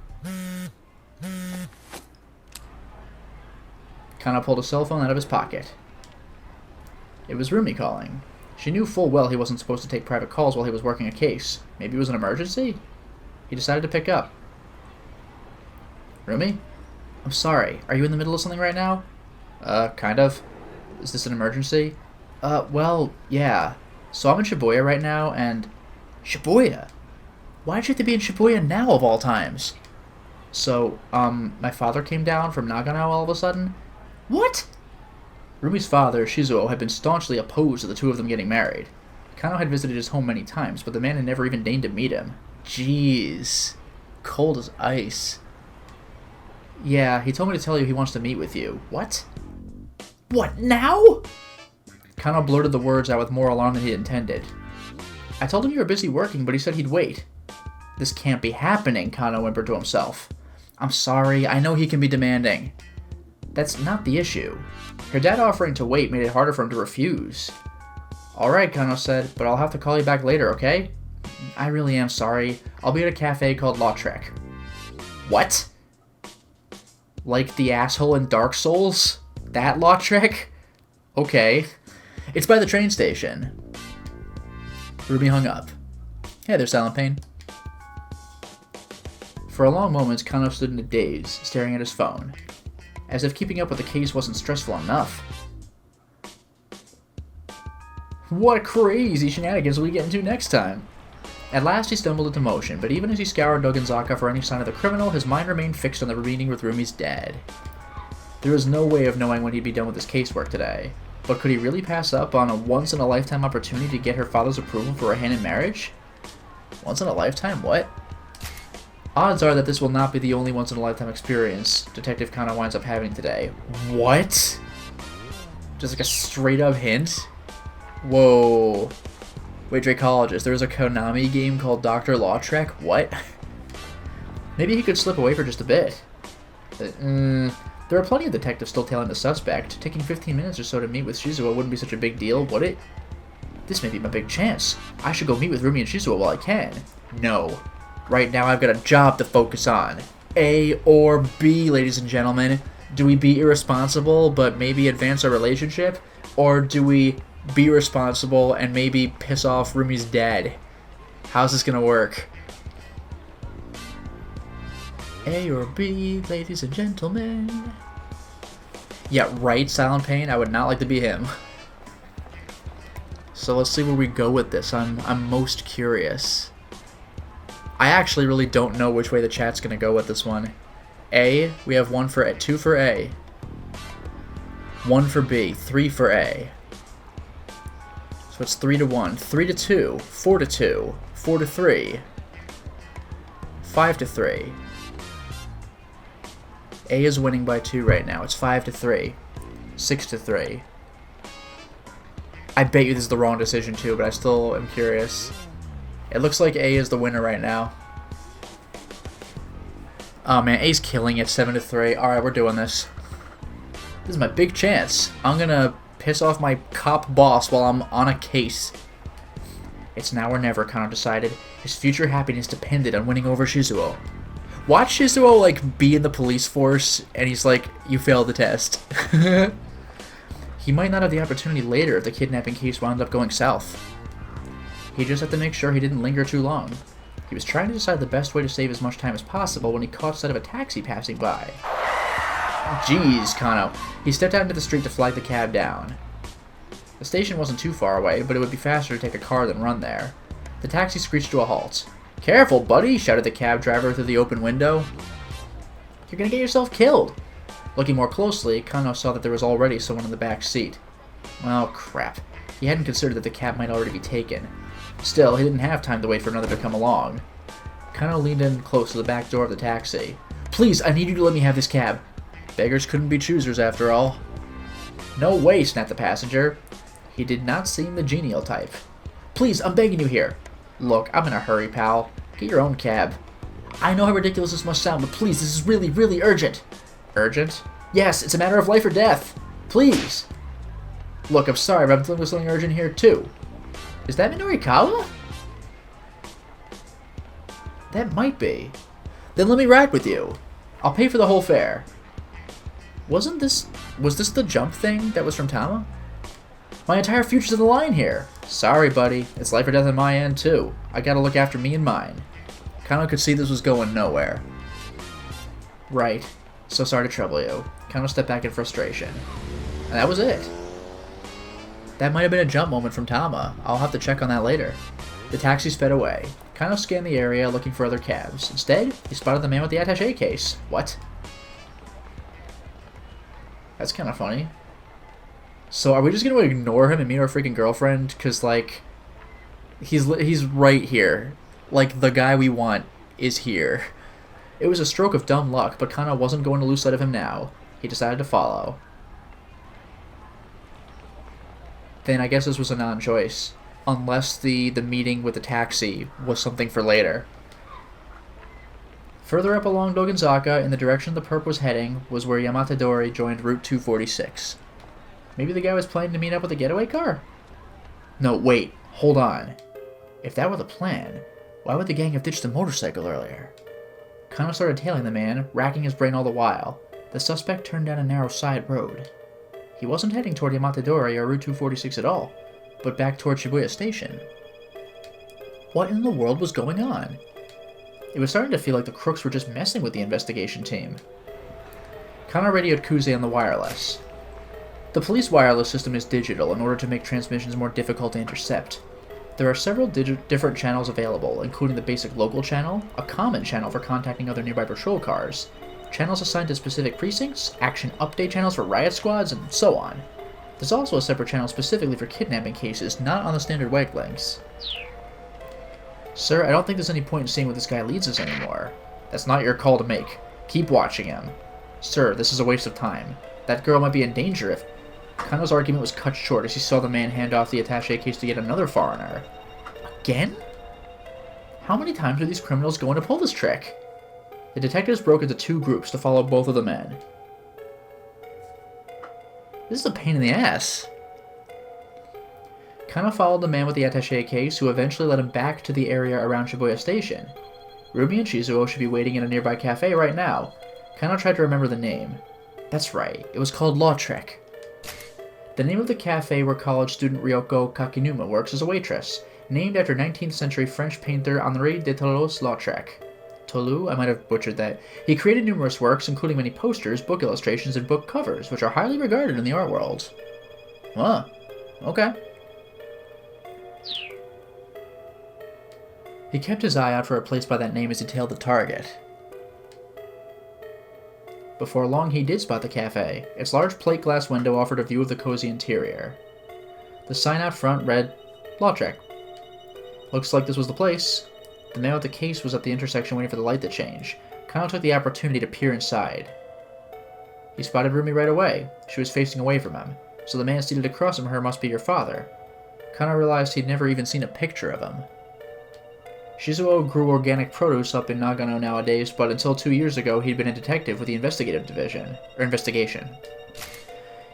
Kano pulled a cell phone out of his pocket. It was Rumi calling. She knew full well he wasn't supposed to take private calls while he was working a case. Maybe it was an emergency? He decided to pick up. Rumi? I'm sorry. Are you in the middle of something right now? Kind of. Is this an emergency? Well, yeah. So I'm in Shibuya right now, and... Shibuya? Why'd you have to be in Shibuya now, of all times? So, my father came down from Nagano all of a sudden? What? Rumi's father, Shizuo, had been staunchly opposed to the two of them getting married. Kano had visited his home many times, but the man had never even deigned to meet him. Jeez. Cold as ice. Yeah, he told me to tell you he wants to meet with you. What? What, now? Kano blurted the words out with more alarm than he intended. I told him you were busy working, but he said he'd wait. This can't be happening, Kano whimpered to himself. I'm sorry, I know he can be demanding. That's not the issue. Her dad offering to wait made it harder for him to refuse. Alright, Kano said, but I'll have to call you back later, okay? I really am sorry. I'll be at a cafe called Lautrec. What? Like the asshole in Dark Souls? That Lautrec? Okay. It's by the train station. Ruby hung up. Hey there, Silent Pain. For a long moment, Kano stood in a daze, staring at his phone. As if keeping up with the case wasn't stressful enough. What crazy shenanigans will we get into next time? At last he stumbled into motion, but even as he scoured Dogenzaka for any sign of the criminal, his mind remained fixed on the meeting with Rumi's dad. There was no way of knowing when he'd be done with his casework today, but could he really pass up on a once-in-a-lifetime opportunity to get her father's approval for a hand in marriage? Once in a lifetime? What? Odds are that this will not be the only once-in-a-lifetime experience Detective Kano winds up having today. What? Just like a straight-up hint? Whoa. Wait, Dracologist, there was a Konami game called Dr. Lautrec? What? Maybe he could slip away for just a bit. There are plenty of detectives still tailing the suspect. Taking 15 minutes or so to meet with Shizuo wouldn't be such a big deal, would it? This may be my big chance. I should go meet with Rumi and Shizuo while I can. No. Right now I've got a job to focus on. A or B, ladies and gentlemen. Do we be irresponsible but maybe advance our relationship? Or do we be responsible and maybe piss off Rumi's dad? How's this gonna work? A or B, ladies and gentlemen. Yeah, right, Silent Pain. I would not like to be him. So let's see where we go with this. I'm most curious. I actually really don't know which way the chat's gonna go with this one. A, we have 2 for A. 1 for B, 3 for A. So it's 3 to 1, 3 to 2, 4 to 2, 4 to 3, 5 to 3. A is winning by 2 right now. It's 5 to 3, 6 to 3. I bet you this is the wrong decision too, but I still am curious. It looks like A is the winner right now. Oh man, A's killing it, 7 to 3. Alright, we're doing this. This is my big chance. I'm gonna piss off my cop boss while I'm on a case. It's now or never, Kano decided. His future happiness depended on winning over Shizuo. Watch Shizuo, like, be in the police force, and he's like, you failed the test. He might not have the opportunity later if the kidnapping case wound up going south. He just had to make sure he didn't linger too long. He was trying to decide the best way to save as much time as possible when he caught sight of a taxi passing by. Jeez, Kano. He stepped out into the street to flag the cab down. The station wasn't too far away, but it would be faster to take a car than run there. The taxi screeched to a halt. "Careful, buddy!" shouted the cab driver through the open window. "You're gonna get yourself killed!" Looking more closely, Kano saw that there was already someone in the back seat. Well, crap. He hadn't considered that the cab might already be taken. Still, he didn't have time to wait for another to come along. Kano leaned in close to the back door of the taxi. "Please, I need you to let me have this cab." Beggars couldn't be choosers, after all. "No way," snapped the passenger. He did not seem the genial type. "Please, I'm begging you here." "Look, I'm in a hurry, pal. Get your own cab." "I know how ridiculous this must sound, but please, this is really, really urgent." "Urgent?" "Yes, it's a matter of life or death. Please." "Look, I'm sorry, but I'm dealing with something urgent here, too." Is that Minorikawa? That might be. Then let me ride with you. I'll pay for the whole fare. Was this the jump thing that was from Tama? My entire future's on the line here. Sorry, buddy. It's life or death on my end, too. I gotta look after me and mine. Kano could see this was going nowhere. Right. So sorry to trouble you. Kano stepped back in frustration. And that was it. That might have been a jump moment from Tama. I'll have to check on that later. The taxi sped away. Kano scanned the area looking for other cabs. Instead, he spotted the man with the attaché case. What? That's kind of funny. So are we just going to ignore him and meet our freaking girlfriend? Because, like, he's right here. Like, the guy we want is here. It was a stroke of dumb luck, but Kano wasn't going to lose sight of him now. He decided to follow. Then I guess this was a non-choice. Unless the meeting with the taxi was something for later. Further up along Dogenzaka, in the direction the perp was heading, was where Yamatadori joined Route 246. Maybe the guy was planning to meet up with a getaway car? No, wait. Hold on. If that were the plan, why would the gang have ditched the motorcycle earlier? Kano started tailing the man, racking his brain all the while. The suspect turned down a narrow side road. He wasn't heading toward Yamatadori or Route 246 at all, but back toward Shibuya Station. What in the world was going on? It was starting to feel like the crooks were just messing with the investigation team. Kano radioed Kuze on the wireless. The police wireless system is digital in order to make transmissions more difficult to intercept. There are several different channels available, including the basic local channel, a common channel for contacting other nearby patrol cars, channels assigned to specific precincts, action update channels for riot squads, and so on. There's also a separate channel specifically for kidnapping cases, not on the standard wavelengths. Sir, I don't think there's any point in seeing what this guy leads us anymore. That's not your call to make. Keep watching him. Sir, this is a waste of time. That girl might be in danger if... Kano's argument was cut short as he saw the man hand off the attaché case to yet another foreigner. Again? How many times are these criminals going to pull this trick? The detectives broke into two groups to follow both of the men. This is a pain in the ass. Kano followed the man with the attaché case, who eventually led him back to the area around Shibuya Station. Ruby and Shizuo should be waiting in a nearby cafe right now. Kano tried to remember the name. That's right, it was called Lautrec. The name of the cafe where college student Ryoko Kakinuma works as a waitress, named after 19th century French painter Henri de Toulouse-Lautrec. Tolu? I might have butchered that. He created numerous works, including many posters, book illustrations, and book covers, which are highly regarded in the art world. Huh. Okay. He kept his eye out for a place by that name as he tailed the target. Before long, he did spot the cafe. Its large plate glass window offered a view of the cozy interior. The sign out front read, Lautrec. Looks like this was the place. The man with the case was at the intersection waiting for the light to change. Kano took the opportunity to peer inside. He spotted Rumi right away. She was facing away from him, so the man seated across from her must be your father. Kano realized he'd never even seen a picture of him. Shizuo grew organic produce up in Nagano nowadays, but until 2 years ago he'd been a detective with the investigative division, or investigation.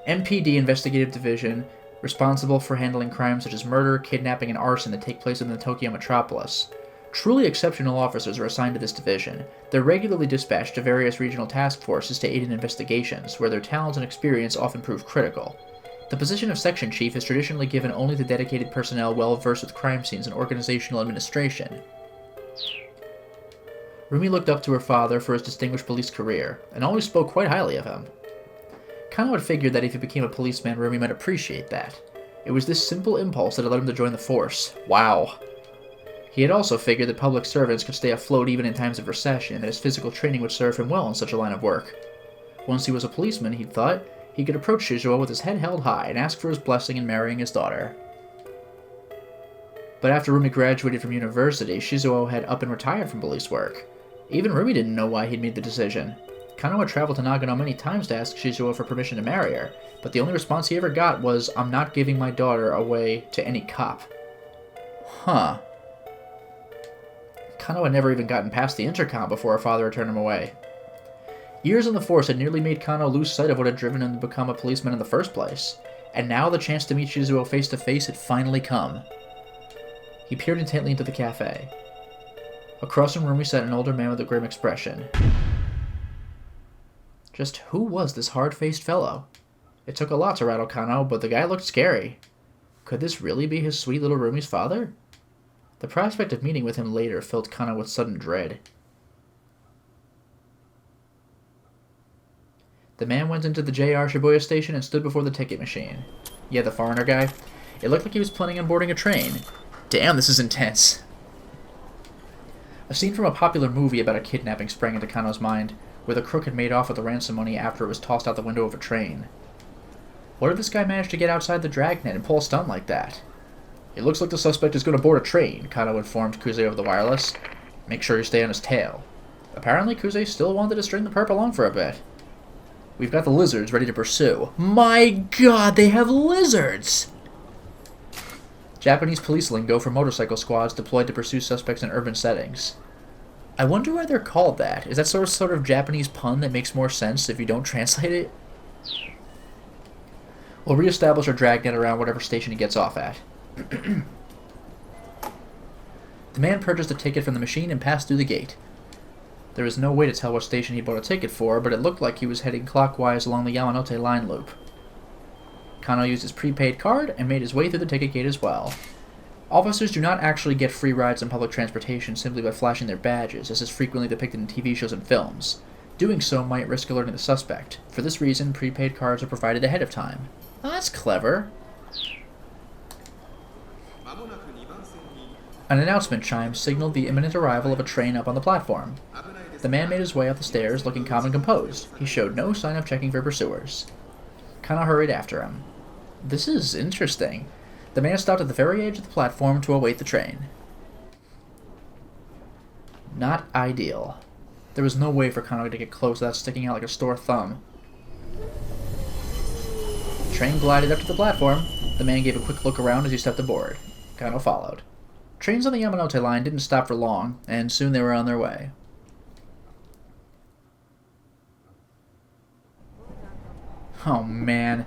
MPD Investigative Division, responsible for handling crimes such as murder, kidnapping, and arson that take place in the Tokyo metropolis. Truly exceptional officers are assigned to this division. They're regularly dispatched to various regional task forces to aid in investigations, where their talents and experience often prove critical. The position of section chief is traditionally given only to dedicated personnel well versed with crime scenes and organizational administration. Rumi looked up to her father for his distinguished police career, and always spoke quite highly of him. Kano had figured that if he became a policeman, Rumi might appreciate that. It was this simple impulse that had led him to join the force. Wow. He had also figured that public servants could stay afloat even in times of recession, and that his physical training would serve him well in such a line of work. Once he was a policeman, he thought, he could approach Shizuo with his head held high and ask for his blessing in marrying his daughter. But after Rumi graduated from university, Shizuo had up and retired from police work. Even Rumi didn't know why he'd made the decision. Kano had traveled to Nagano many times to ask Shizuo for permission to marry her, but the only response he ever got was, "I'm not giving my daughter away to any cop." Huh. Kano had never even gotten past the intercom before her father had turned him away. Years in the force had nearly made Kano lose sight of what had driven him to become a policeman in the first place, and now the chance to meet Shizuo face to face had finally come. He peered intently into the cafe. Across from Rumi sat an older man with a grim expression. Just who was this hard-faced fellow? It took a lot to rattle Kano, but the guy looked scary. Could this really be his sweet little Rumi's father? The prospect of meeting with him later filled Kano with sudden dread. The man went into the JR Shibuya station and stood before the ticket machine. Yeah, the foreigner guy. It looked like he was planning on boarding a train. Damn, this is intense. A scene from a popular movie about a kidnapping sprang into Kano's mind, where the crook had made off with the ransom money after it was tossed out the window of a train. What did this guy manage to get outside the dragnet and pull a stunt like that? It looks like the suspect is going to board a train, Kano informed Kuze over the wireless. Make sure you stay on his tail. Apparently, Kuze still wanted to string the perp along for a bit. We've got the lizards ready to pursue. My god, they have lizards! Japanese police lingo for motorcycle squads deployed to pursue suspects in urban settings. I wonder why they're called that. Is that sort of Japanese pun that makes more sense if you don't translate it? We'll reestablish our dragnet around whatever station he gets off at. The man purchased a ticket from the machine and passed through the gate. There was no way to tell what station he bought a ticket for, but it looked like he was heading clockwise along the Yamanote line loop. Kano used his prepaid card and made his way through the ticket gate as well. Officers do not actually get free rides on public transportation simply by flashing their badges, as is frequently depicted in TV shows and films. Doing so might risk alerting the suspect. For this reason, prepaid cards are provided ahead of time. Oh, that's clever. An announcement chime signaled the imminent arrival of a train up on the platform. The man made his way up the stairs, looking calm and composed. He showed no sign of checking for pursuers. Kano hurried after him. This is interesting. The man stopped at the very edge of the platform to await the train. Not ideal. There was no way for Kano to get close without sticking out like a sore thumb. The train glided up to the platform. The man gave a quick look around as he stepped aboard. Kano followed. Trains on the Yamanote line didn't stop for long, and soon they were on their way. Oh man.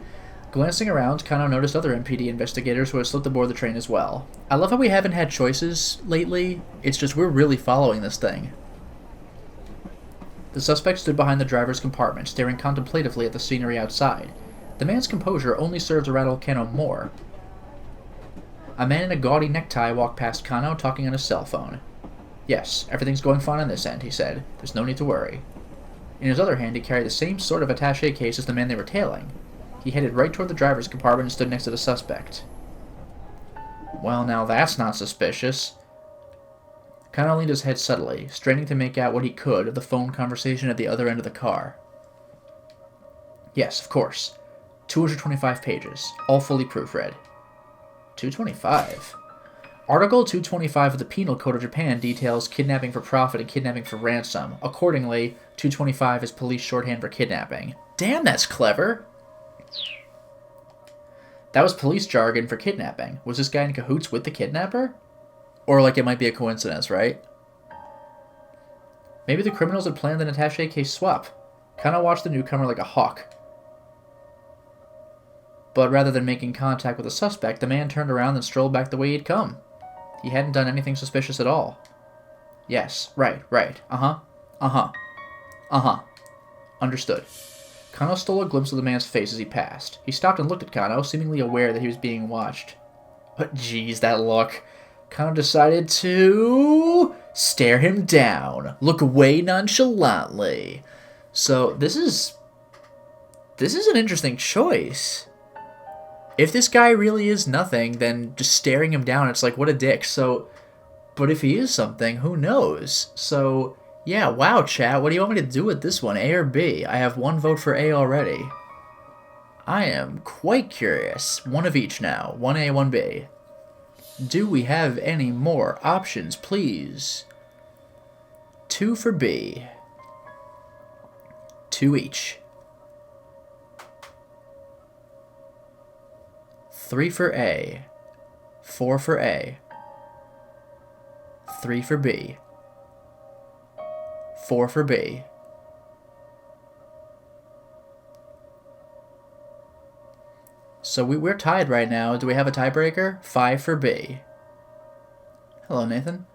Glancing around, Kano noticed other MPD investigators who had slipped aboard the train as well. I love how we haven't had choices lately. It's just we're really following this thing. The suspect stood behind the driver's compartment, staring contemplatively at the scenery outside. The man's composure only served to rattle Kano more. A man in a gaudy necktie walked past Kano, talking on his cell phone. Yes, everything's going fine on this end, he said. There's no need to worry. In his other hand, he carried the same sort of attaché case as the man they were tailing. He headed right toward the driver's compartment and stood next to the suspect. Well, now that's not suspicious. Kano leaned his head subtly, straining to make out what he could of the phone conversation at the other end of the car. Yes, of course. 225 pages, all fully proofread. 225? Article 225 of the Penal Code of Japan details kidnapping for profit and kidnapping for ransom. Accordingly, 225 is police shorthand for kidnapping. Damn, that's clever! That was police jargon for kidnapping. Was this guy in cahoots with the kidnapper? Or like it might be a coincidence, right? Maybe the criminals had planned an attaché case swap. Kano watched the newcomer like a hawk. But rather than making contact with the suspect, the man turned around and strolled back the way he'd come. He hadn't done anything suspicious at all. Yes, right. Uh-huh. Understood. Kano stole a glimpse of the man's face as he passed. He stopped and looked at Kano, seemingly aware that he was being watched. But geez, that look. Kano decided to stare him down, look away nonchalantly. So this is an interesting choice. If this guy really is nothing, then just staring him down, it's like, what a dick. So, but if he is something, who knows? So, yeah, wow, chat, what do you want me to do with this one, A or B? I have one vote for A already. I am quite curious. One of each now, 1A, 1B. Do we have any more options, please? 2 for B. 2 each. 3 for A. 4 for A. 3 for B. 4 for B. So we're tied right now. Do we have a tiebreaker? 5 for B. Hello, Nathan.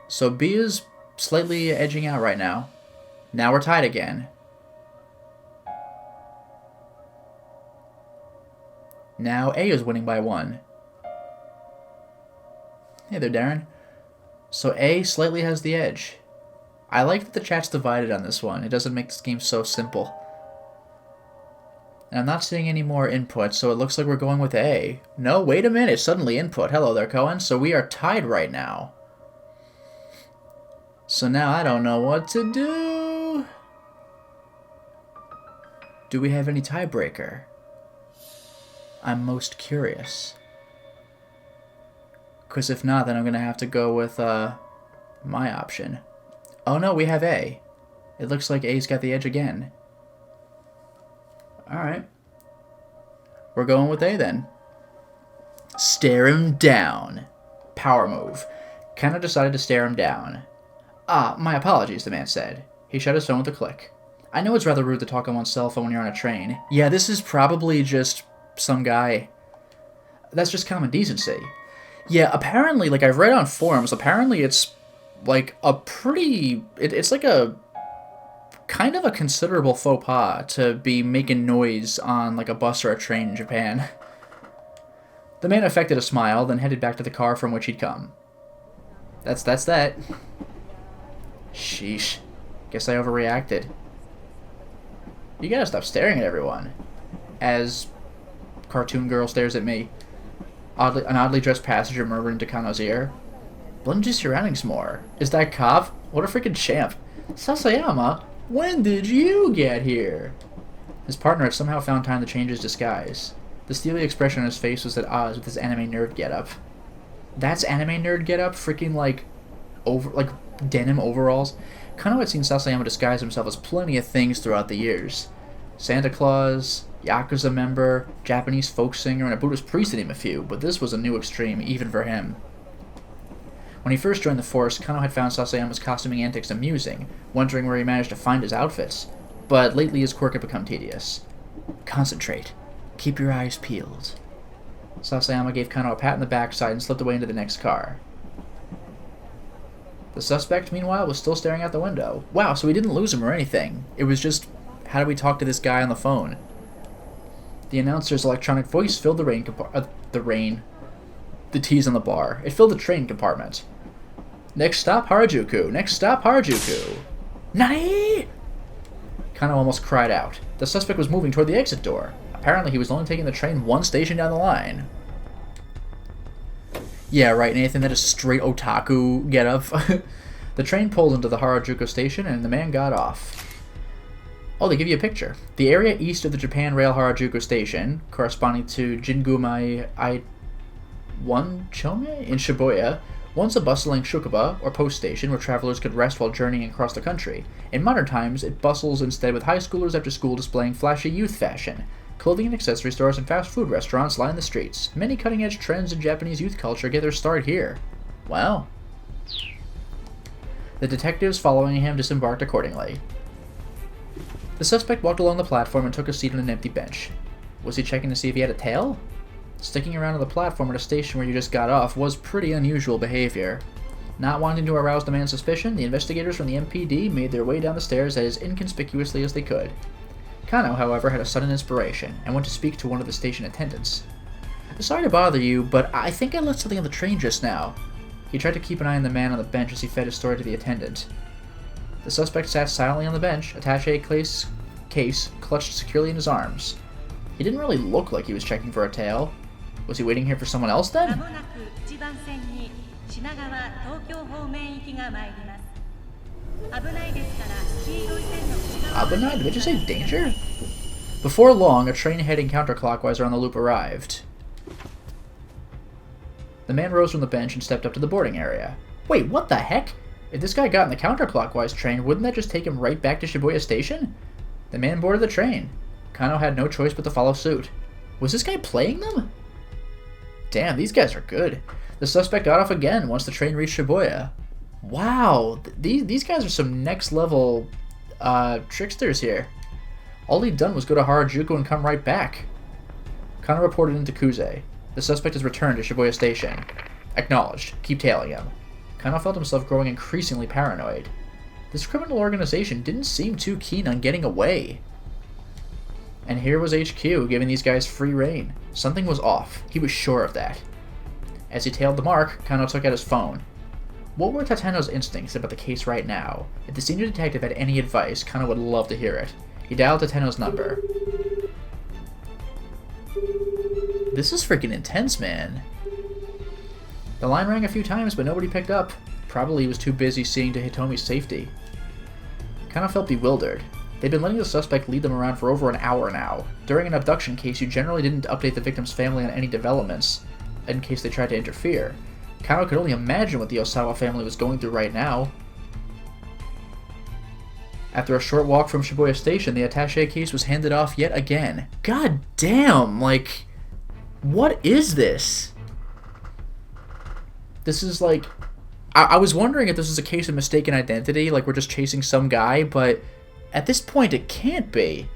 So B is slightly edging out right now. Now we're tied again. Now A is winning by 1. Hey there, Darren. So A slightly has the edge. I like that the chat's divided on this one. It doesn't make this game so simple. And I'm not seeing any more input, so it looks like we're going with A. No, wait a minute. Suddenly input. Hello there, Cohen. So we are tied right now. So now I don't know what to do. Do we have any tiebreaker? I'm most curious. Because if not, then I'm going to have to go with my option. Oh no, we have A. It looks like A's got the edge again. Alright. We're going with A then. Stare him down. Power move. Kano decided to stare him down. Ah, my apologies, the man said. He shut his phone with a click. I know it's rather rude to talk on one's cell phone when you're on a train. Yeah, this is probably just some guy. That's just common decency. Yeah, apparently, like I've read on forums, apparently it's like a pretty... It's like a kind of a considerable faux pas to be making noise on like a bus or a train in Japan. The man affected a smile, then headed back to the car from which he'd come. That's that. Sheesh. Guess I overreacted. You gotta stop staring at everyone. As cartoon girl stares at me. An oddly dressed passenger murmured into Kano's ear. Blend your surroundings more. Is that cop? What a freaking champ. Sasayama, when did you get here? His partner had somehow found time to change his disguise. The steely expression on his face was at odds with his anime nerd getup. That's anime nerd getup? Freaking like denim overalls? Kano had seen Sasayama disguise himself as plenty of things throughout the years. Santa Claus, Yakuza member, Japanese folk singer, and a Buddhist priest to name a few, but this was a new extreme, even for him. When he first joined the force, Kano had found Sasayama's costuming antics amusing, wondering where he managed to find his outfits. But lately his quirk had become tedious. Concentrate. Keep your eyes peeled. Sasayama gave Kano a pat in the backside and slipped away into the next car. The suspect, meanwhile, was still staring out the window. Wow, so we didn't lose him or anything. It was just, how do we talk to this guy on the phone? The announcer's electronic voice filled the T's on the bar. It filled the train compartment. Next stop, Harajuku. Next stop, Harajuku. Nani? Kano almost cried out. The suspect was moving toward the exit door. Apparently he was only taking the train one station down the line. Yeah, right, Nathan, that is straight otaku get-up. The train pulled into the Harajuku station, and the man got off. Oh, they give you a picture. The area east of the Japan Rail Harajuku station, corresponding to Jingumai I-1 Chome in Shibuya, once a bustling shukuba, or post station, where travelers could rest while journeying across the country. In modern times, it bustles instead with high schoolers after school displaying flashy youth fashion. Clothing and accessory stores and fast food restaurants line the streets. Many cutting-edge trends in Japanese youth culture get their start here. Wow. The detectives following him disembarked accordingly. The suspect walked along the platform and took a seat on an empty bench. Was he checking to see if he had a tail? Sticking around on the platform at a station where you just got off was pretty unusual behavior. Not wanting to arouse the man's suspicion, the investigators from the MPD made their way down the stairs as inconspicuously as they could. Kano, however, had a sudden inspiration and went to speak to one of the station attendants. Sorry to bother you, but I think I left something on the train just now. He tried to keep an eye on the man on the bench as he fed his story to the attendant. The suspect sat silently on the bench, attaché case clutched securely in his arms. He didn't really look like he was checking for a tail. Was he waiting here for someone else then? Abunai? Did I just say danger? Before long, a train heading counterclockwise around the loop arrived. The man rose from the bench and stepped up to the boarding area. Wait, what the heck? If this guy got in the counterclockwise train, wouldn't that just take him right back to Shibuya Station? The man boarded the train. Kano had no choice but to follow suit. Was this guy playing them? Damn, these guys are good. The suspect got off again once the train reached Shibuya. Wow, these guys are some next level tricksters here. All he'd done was go to Harajuku and come right back. Kano reported into Kuze. The suspect has returned to Shibuya Station. Acknowledged. Keep tailing him. Kano felt himself growing increasingly paranoid. This criminal organization didn't seem too keen on getting away. And here was HQ giving these guys free rein. Something was off. He was sure of that. As he tailed the mark, Kano took out his phone. What were Tateno's instincts about the case right now? If the senior detective had any advice, Kano would love to hear it. He dialed Tateno's number. This is freaking intense, man. The line rang a few times, but nobody picked up. Probably he was too busy seeing to Hitomi's safety. Kano felt bewildered. They'd been letting the suspect lead them around for over an hour now. During an abduction case, you generally didn't update the victim's family on any developments, in case they tried to interfere. Kano could only imagine what the Ozawa family was going through right now. After a short walk from Shibuya Station, the attaché case was handed off yet again. God damn, like, what is this? This is like, I was wondering if this is a case of mistaken identity, like we're just chasing some guy, but at this point it can't be.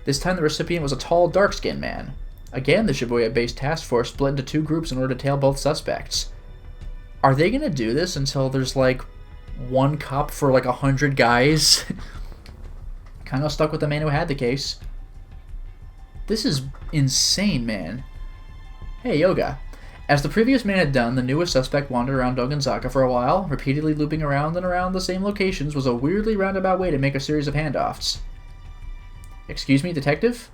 This time the recipient was a tall, dark-skinned man. Again, the Shibuya-based task force split into two groups in order to tail both suspects. Are they gonna do this until there's like one cop for like 100 guys? Kind of stuck with the man who had the case. This is insane, man. Hey, Yoga. As the previous man had done, the newest suspect wandered around Dogenzaka for a while. Repeatedly looping around and around the same locations was a weirdly roundabout way to make a series of handoffs. Excuse me, detective?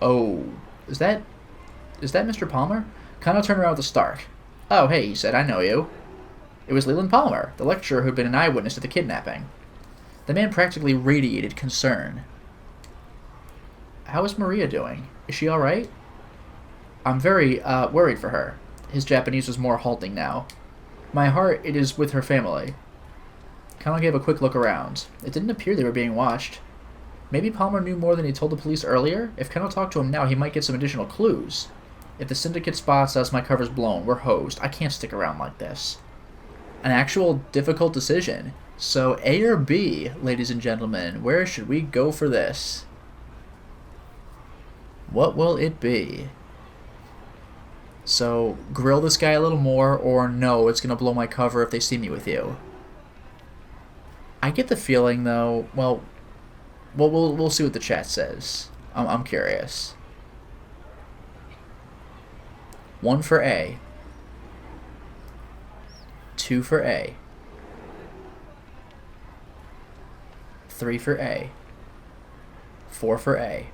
Oh, is that Mr. Palmer? Kano turned around with a start. Oh, hey, he said, I know you. It was Leland Palmer, the lecturer who'd been an eyewitness to the kidnapping. The man practically radiated concern. How is Maria doing? Is she alright? I'm very, worried for her. His Japanese was more halting now. My heart, it is with her family. Kano gave a quick look around. It didn't appear they were being watched. Maybe Palmer knew more than he told the police earlier? If Kano talked to him now, he might get some additional clues. If the syndicate spots us, my cover's blown. We're hosed. I can't stick around like this. An actual difficult decision. So, A or B, ladies and gentlemen, where should we go for this? What will it be? So, grill this guy a little more, or no, it's gonna blow my cover if they see me with you. I get the feeling, though, well, we'll see what the chat says. I'm curious. 1 for A. 2 for A. 3 for A. 4 for A.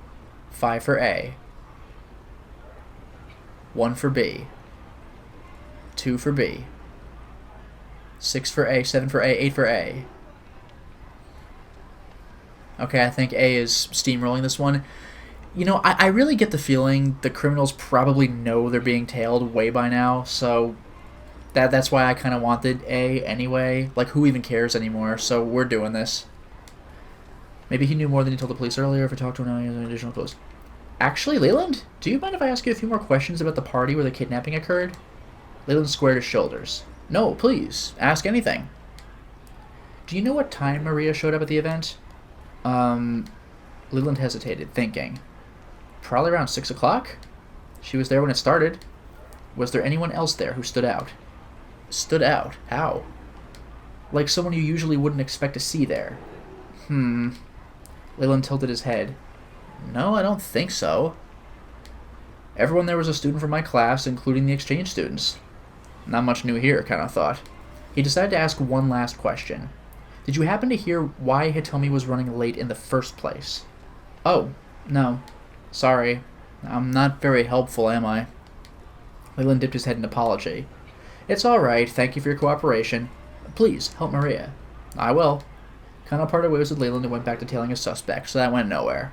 5 for A. 1 for B. 2 for B. 6 for A, 7 for A, 8 for A. Okay, I think A is steamrolling this one. You know, I really get the feeling the criminals probably know they're being tailed way by now, so that's why I kind of wanted A anyway. Like, who even cares anymore? So we're doing this. Maybe he knew more than he told the police earlier. If I talked to him now, he has an additional clues. Actually, Leland, do you mind if I ask you a few more questions about the party where the kidnapping occurred? Leland squared his shoulders. No, please. Ask anything. Do you know what time Maria showed up at the event? Leland hesitated, thinking. Probably around 6 o'clock? She was there when it started. Was there anyone else there who stood out? Stood out? How? Like someone you usually wouldn't expect to see there. Leland tilted his head. No, I don't think so. Everyone there was a student from my class, including the exchange students. Not much new here, Kano thought. He decided to ask one last question. Did you happen to hear why Hitomi was running late in the first place? Oh, no. Sorry. I'm not very helpful, am I? Leland dipped his head in apology. It's all right. Thank you for your cooperation. Please, help Maria. I will. Kano parted ways with Leland and went back to tailing his suspect, so that went nowhere.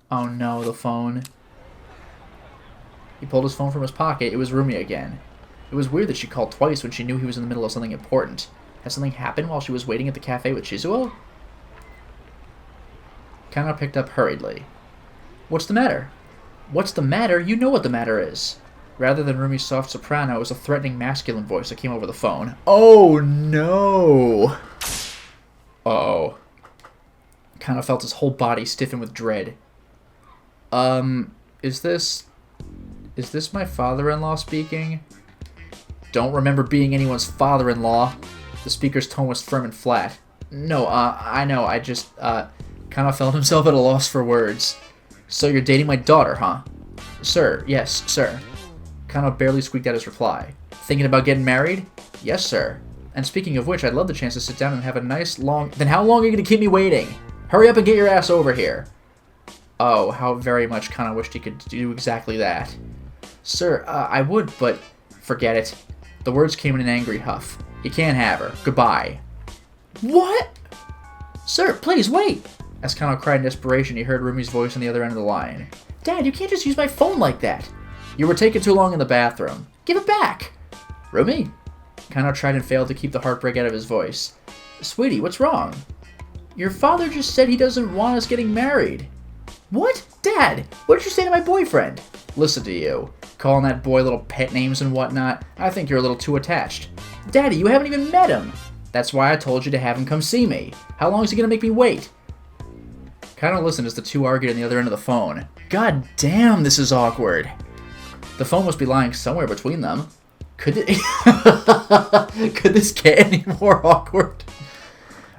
Oh no, the phone. He pulled his phone from his pocket. It was Rumi again. It was weird that she called twice when she knew he was in the middle of something important. Had something happened while she was waiting at the cafe with Shizuo? Kano picked up hurriedly. What's the matter? What's the matter? You know what the matter is. Rather than Rumi's soft soprano, it was a threatening masculine voice that came over the phone. Oh no! Uh-oh. Kano felt his whole body stiffen with dread. Is this my father-in-law speaking? Don't remember being anyone's father-in-law. The speaker's tone was firm and flat. No, I know, I just, Kano felt himself at a loss for words. So you're dating my daughter, huh? Sir, yes, sir. Kano barely squeaked out his reply. Thinking about getting married? Yes, sir. And speaking of which, I'd love the chance to sit down and have a nice long... Then how long are you going to keep me waiting? Hurry up and get your ass over here. Oh, how very much Kano wished he could do exactly that. Sir, I would, but... Forget it. The words came in an angry huff. You can't have her. Goodbye. What? Sir, please, wait! As Kano cried in desperation, he heard Rumi's voice on the other end of the line. Dad, you can't just use my phone like that. You were taking too long in the bathroom. Give it back! Rumi? Kano tried and failed to keep the heartbreak out of his voice. Sweetie, what's wrong? Your father just said he doesn't want us getting married. What? Dad, what did you say to my boyfriend? Listen to you. Calling that boy little pet names and whatnot. I think you're a little too attached. Daddy, you haven't even met him. That's why I told you to have him come see me. How long is he gonna make me wait? Kano listened as the two argued on the other end of the phone. God damn, this is awkward. The phone must be lying somewhere between them. Could this get any more awkward?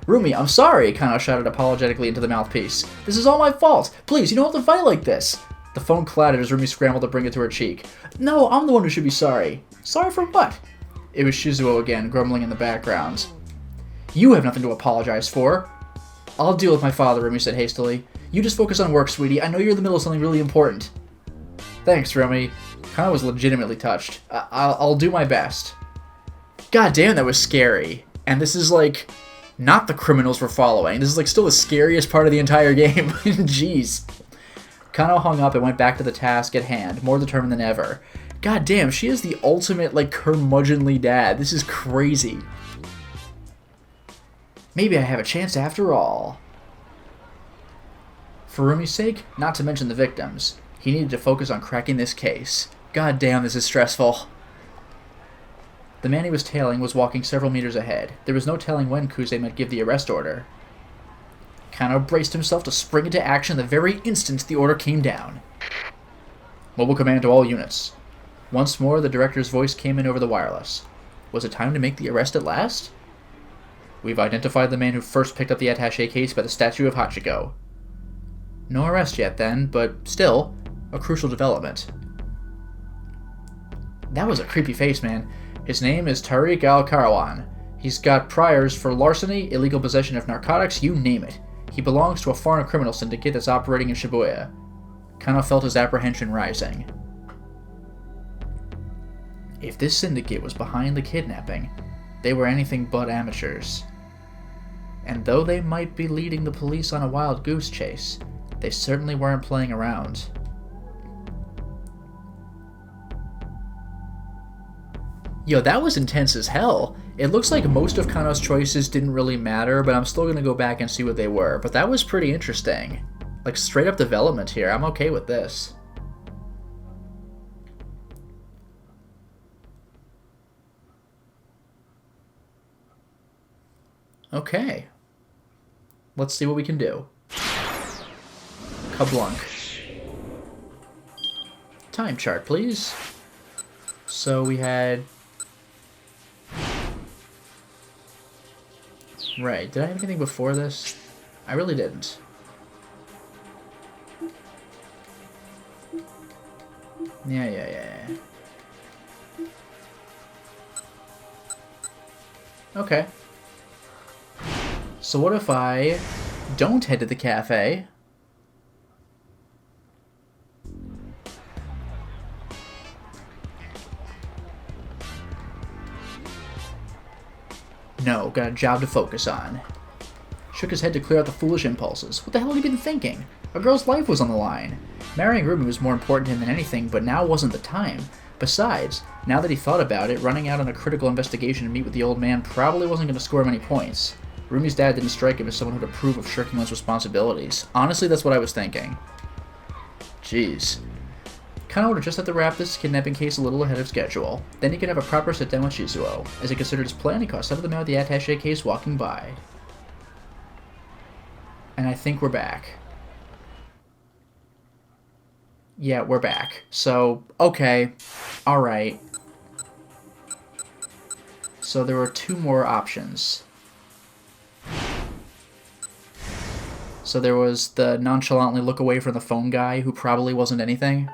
Rumi, I'm sorry, Kano shouted apologetically into the mouthpiece. This is all my fault. Please, you don't have to fight like this. The phone clattered as Rumi scrambled to bring it to her cheek. No, I'm the one who should be sorry. Sorry for what? It was Shizuo again, grumbling in the background. You have nothing to apologize for. I'll deal with my father, Rumi said hastily. You just focus on work, sweetie. I know you're in the middle of something really important. Thanks, Rumi. Kano was legitimately touched. I'll do my best. God damn, that was scary. And this is, like, not the criminals we're following. This is, like, still the scariest part of the entire game. Jeez. Kano hung up and went back to the task at hand, more determined than ever. God damn, she is the ultimate, like, curmudgeonly dad. This is crazy. Maybe I have a chance after all. For Rumi's sake, not to mention the victims, he needed to focus on cracking this case. God damn, this is stressful. The man he was tailing was walking several meters ahead. There was no telling when Kuze might give the arrest order. Kano braced himself to spring into action the very instant the order came down. Mobile command to all units. Once more, the director's voice came in over the wireless. Was it time to make the arrest at last? We've identified the man who first picked up the attaché case by the statue of Hachiko. No arrest yet, then, but still, a crucial development. That was a creepy face, man. His name is Tariq Al-Karawan. He's got priors for larceny, illegal possession of narcotics, you name it. He belongs to a foreign criminal syndicate that's operating in Shibuya. Kano felt his apprehension rising. If this syndicate was behind the kidnapping, they were anything but amateurs. And though they might be leading the police on a wild goose chase, they certainly weren't playing around. Yo, that was intense as hell. It looks like most of Kano's choices didn't really matter, but I'm still gonna go back and see what they were. But that was pretty interesting. Like, straight up development here. I'm okay with this. Okay. Let's see what we can do. Kablunk. Time chart, please. So we had... Right, did I have anything before this? I really didn't. Yeah. Okay. So what if I don't head to the cafe? No, got a job to focus on. Shook his head to clear out the foolish impulses. What the hell had he been thinking? A girl's life was on the line. Marrying Rumi was more important to him than anything, but now wasn't the time. Besides, now that he thought about it, running out on a critical investigation to meet with the old man probably wasn't going to score many points. Rumi's dad didn't strike him as someone who'd approve of shirking one's responsibilities. Honestly, that's what I was thinking. Jeez. Kano would just have to wrap this kidnapping case a little ahead of schedule. Then he could have a proper sit-down with Shizuo. As he considered his plan, he caught sight of the man with the attaché case walking by. And I think we're back. Yeah, we're back. So, okay. Alright. So there were two more options. So there was the nonchalantly look away from the phone guy who probably wasn't anything.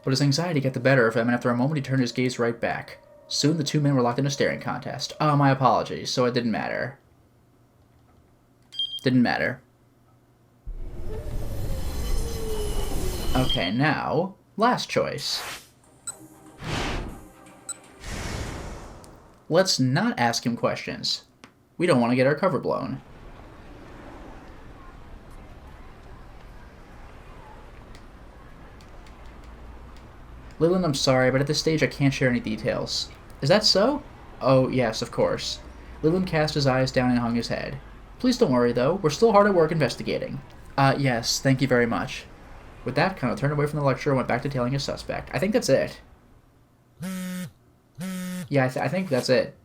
But his anxiety got the better of him, and after a moment he turned his gaze right back. Soon the two men were locked in a staring contest. Oh, my apologies. So it didn't matter. Didn't matter. Okay, now, last choice. Let's not ask him questions. We don't want to get our cover blown. Leland, I'm sorry, but at this stage I can't share any details. Is that so? Oh, yes, of course. Leland cast his eyes down and hung his head. Please don't worry, though. We're still hard at work investigating. Yes, thank you very much. With that, Kano turned away from the lecturer and went back to tailing his suspect. I think that's it. Yeah, I think that's it.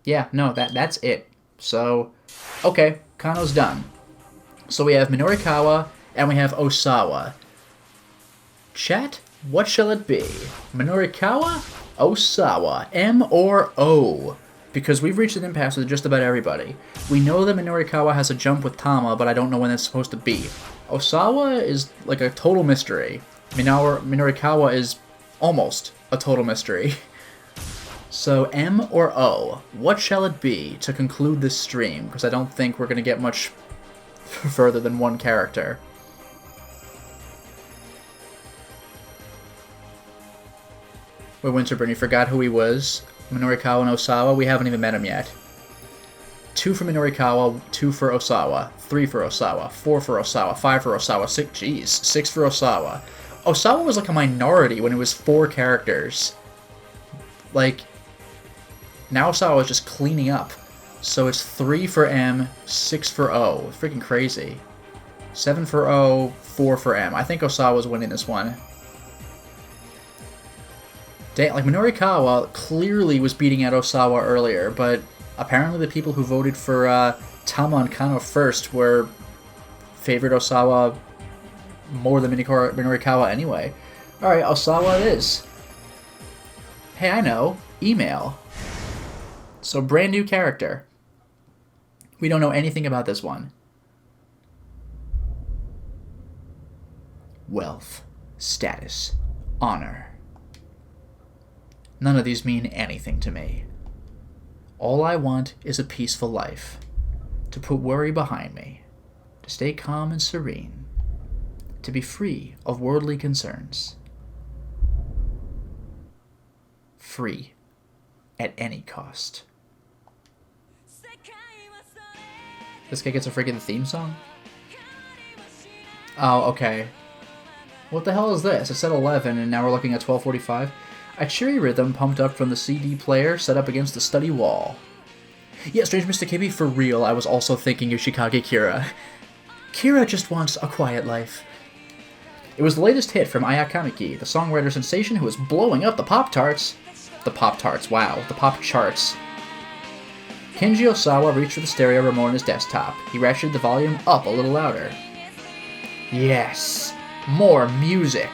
Yeah, no, that's it. So, okay, Kano's done. So we have Minorikawa and we have Ozawa. Chat, what shall it be? Minorikawa? Ozawa? M or O? Because we've reached an impasse with just about everybody. We know that Minorikawa has a jump with Tama, but I don't know when that's supposed to be. Ozawa is like a total mystery. Minorikawa is almost a total mystery. So, M or O? What shall it be to conclude this stream? Because I don't think we're going to get much further than one character. Wait, Winterburn, you forgot who he was? Minorikawa and Ozawa? We haven't even met him yet. 2 for Minorikawa, 2 for Ozawa, 3 for Ozawa, 4 for Ozawa, 5 for Ozawa, 6 for Ozawa. Ozawa was like a minority when it was 4 characters. Like, now Ozawa is just cleaning up. So it's 3 for M, 6 for O. Freaking crazy. 7 for O, 4 for M. I think Ozawa's winning this one. Dang, like, Minorikawa clearly was beating out Ozawa earlier, but apparently the people who voted for Tama and Kano first favored Ozawa more than Minorikawa anyway. Alright, Ozawa it is. Hey, I know. Email. So, brand new character. We don't know anything about this one. Wealth. Status. Honor. None of these mean anything to me. All I want is a peaceful life. To put worry behind me. To stay calm and serene. To be free of worldly concerns. Free. At any cost. This guy gets a freaking theme song? Oh, okay. What the hell is this? It said 11 and now we're looking at 12:45. A cheery rhythm pumped up from the CD player set up against the study wall. Yeah, Strange Mr. KB, for real, I was also thinking Yoshikage Kira. Kira just wants a quiet life. It was the latest hit from Ayakamiki, the songwriter sensation who was blowing up the Pop-Tarts. The Pop-Tarts, wow, the Pop-Charts. Kenji Ozawa reached for the stereo remote on his desktop. He ratcheted the volume up a little louder. Yes! More music!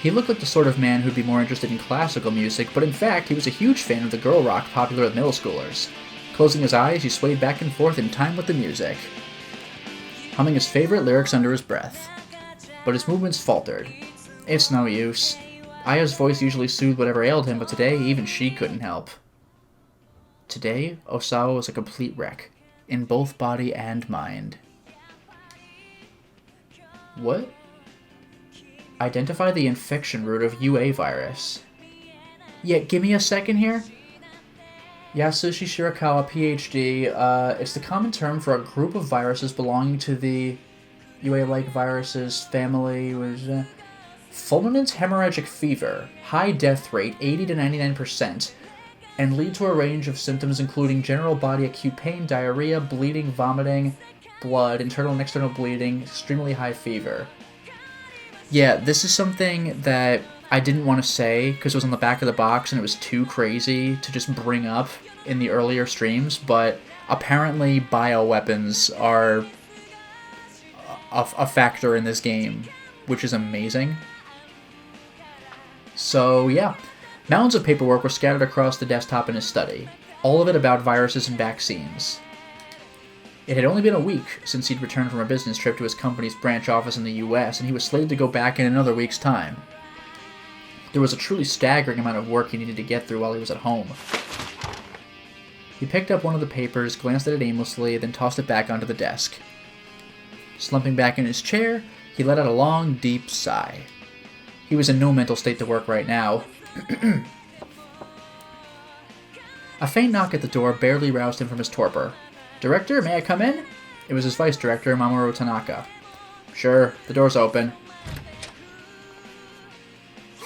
He looked like the sort of man who'd be more interested in classical music, but in fact, he was a huge fan of the girl rock popular with middle schoolers. Closing his eyes, he swayed back and forth in time with the music, humming his favorite lyrics under his breath. But his movements faltered. It's no use. Aya's voice usually soothed whatever ailed him, but today, even she couldn't help. Today, Ozawa was a complete wreck, in both body and mind. What? Identify the infection route of UA virus. Yeah, give me a second here. Yasushi Shirakawa, PhD. It's the common term for a group of viruses belonging to the UA-like viruses family. Fulminant hemorrhagic fever, high death rate, 80 to 99%, and lead to a range of symptoms including general body acute pain, diarrhea, bleeding, vomiting, blood, internal and external bleeding, extremely high fever. Yeah, this is something that I didn't want to say because it was on the back of the box and it was too crazy to just bring up in the earlier streams, but apparently bioweapons are a factor in this game, which is amazing. So yeah, mounds of paperwork were scattered across the desktop in his study, all of it about viruses and vaccines. It had only been a week since he'd returned from a business trip to his company's branch office in the US, and he was slated to go back in another week's time. There was a truly staggering amount of work he needed to get through while he was at home. He picked up one of the papers, glanced at it aimlessly, then tossed it back onto the desk. Slumping back in his chair, he let out a long, deep sigh. He was in no mental state to work right now. A faint knock at the door barely roused him from his torpor. "Director, may I come in?" It was his vice director, Mamoru Tanaka. "Sure, the door's open."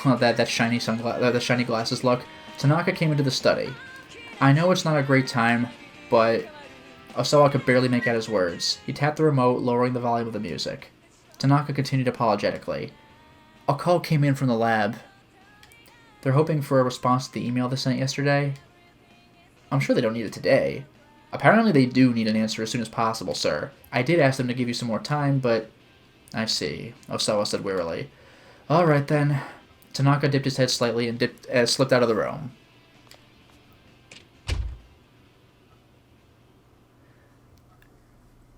That shiny shiny glasses look. Tanaka came into the study. I know it's not a great time, but Ozawa could barely make out his words. He tapped the remote, lowering the volume of the music. Tanaka continued apologetically. "A call came in from the lab. They're hoping for a response to the email they sent yesterday. I'm sure they don't need it today. Apparently they do need an answer as soon as possible, sir. I did ask them to give you some more time, but..." "I see," Ozawa said wearily. "All right, then." Tanaka dipped his head slightly and slipped out of the room.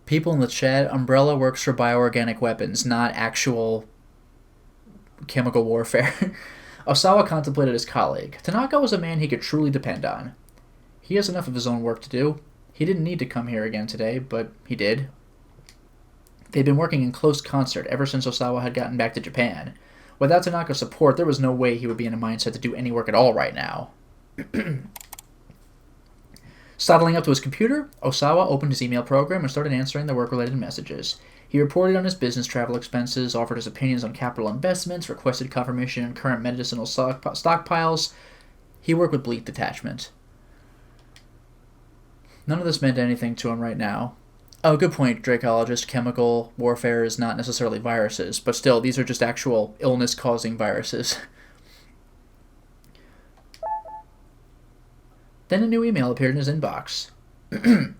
People in the chat, Umbrella works for bioorganic weapons, not actual chemical warfare. Ozawa contemplated his colleague. Tanaka was a man he could truly depend on. He has enough of his own work to do. He didn't need to come here again today, but he did. They'd been working in close concert ever since Ozawa had gotten back to Japan. Without Tanaka's support, there was no way he would be in a mindset to do any work at all right now. Sidling up to his computer, Ozawa opened his email program and started answering the work-related messages. He reported on his business travel expenses, offered his opinions on capital investments, requested confirmation on current medicinal stockpiles. He worked with Bleak Detachment. None of this meant anything to him right now. Oh, good point, Dracologist. Chemical warfare is not necessarily viruses, but still, these are just actual illness-causing viruses. Then a new email appeared in his inbox. The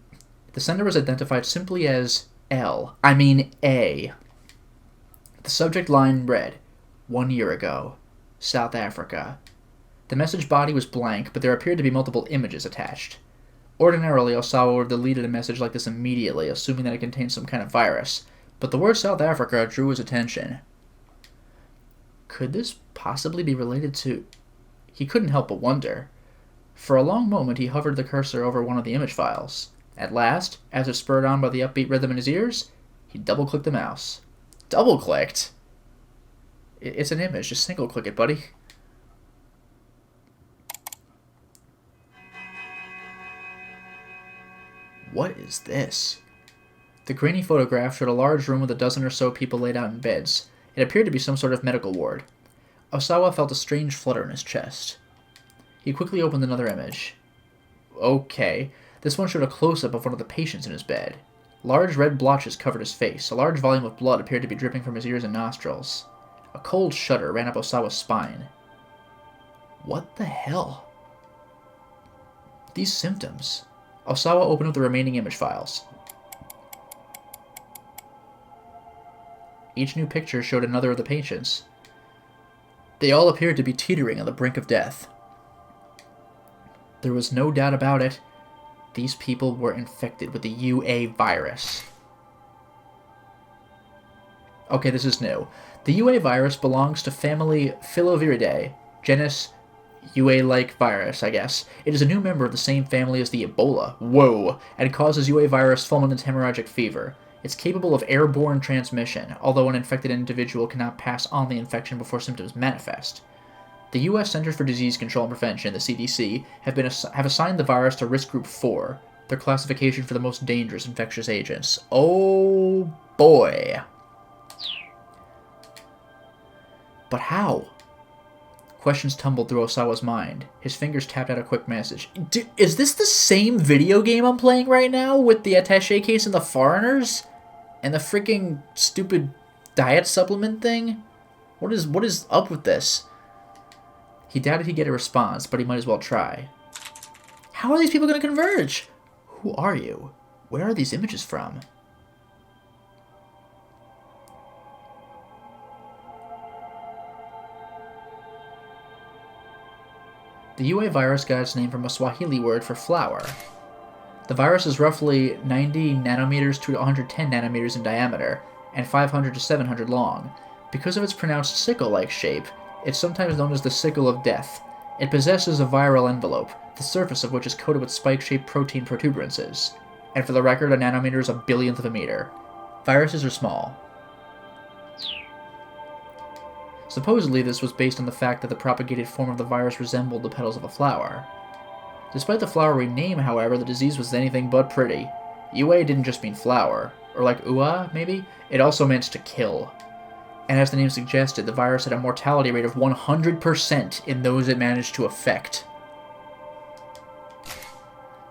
sender was identified simply as A. The subject line read, 1 year ago, South Africa. The message body was blank, but there appeared to be multiple images attached. Ordinarily, Ozawa would have deleted a message like this immediately, assuming that it contained some kind of virus, but the word South Africa drew his attention. Could this possibly be related to... He couldn't help but wonder. For a long moment, he hovered the cursor over one of the image files. At last, as if spurred on by the upbeat rhythm in his ears, he double-clicked the mouse. Double-clicked? It's an image. Just single-click it, buddy. What is this? The grainy photograph showed a large room with a dozen or so people laid out in beds. It appeared to be some sort of medical ward. Ozawa felt a strange flutter in his chest. He quickly opened another image. Okay, this one showed a close-up of one of the patients in his bed. Large red blotches covered his face. A large volume of blood appeared to be dripping from his ears and nostrils. A cold shudder ran up Osawa's spine. What the hell? These symptoms. Ozawa opened up the remaining image files. Each new picture showed another of the patients. They all appeared to be teetering on the brink of death. There was no doubt about it. These people were infected with the UA virus. Okay, this is new. The UA virus belongs to family Filoviridae, genus UA-like virus, I guess. It is a new member of the same family as the Ebola. Whoa! And causes UA virus fulminant hemorrhagic fever. It's capable of airborne transmission, although an infected individual cannot pass on the infection before symptoms manifest. The U.S. Centers for Disease Control and Prevention, the CDC, have assigned the virus to Risk Group 4, their classification for the most dangerous infectious agents. Oh boy. But how? Questions tumbled through Osawa's mind. His fingers tapped out a quick message. Is this the same video game I'm playing right now with the attaché case and the foreigners? And the freaking stupid diet supplement thing? What is up with this? He doubted he'd get a response, but he might as well try. How are these people going to converge? Who are you? Where are these images from? The UA virus got its name from a Swahili word for flower. The virus is roughly 90 nanometers to 110 nanometers in diameter, and 500 to 700 long. Because of its pronounced sickle-like shape, it's sometimes known as the sickle of death. It possesses a viral envelope, the surface of which is coated with spike-shaped protein protuberances. And for the record, a nanometer is a billionth of a meter. Viruses are small. Supposedly, this was based on the fact that the propagated form of the virus resembled the petals of a flower. Despite the flowery name, however, the disease was anything but pretty. UA didn't just mean flower, or like ua, maybe? It also meant to kill. And as the name suggested, the virus had a mortality rate of 100% in those it managed to affect.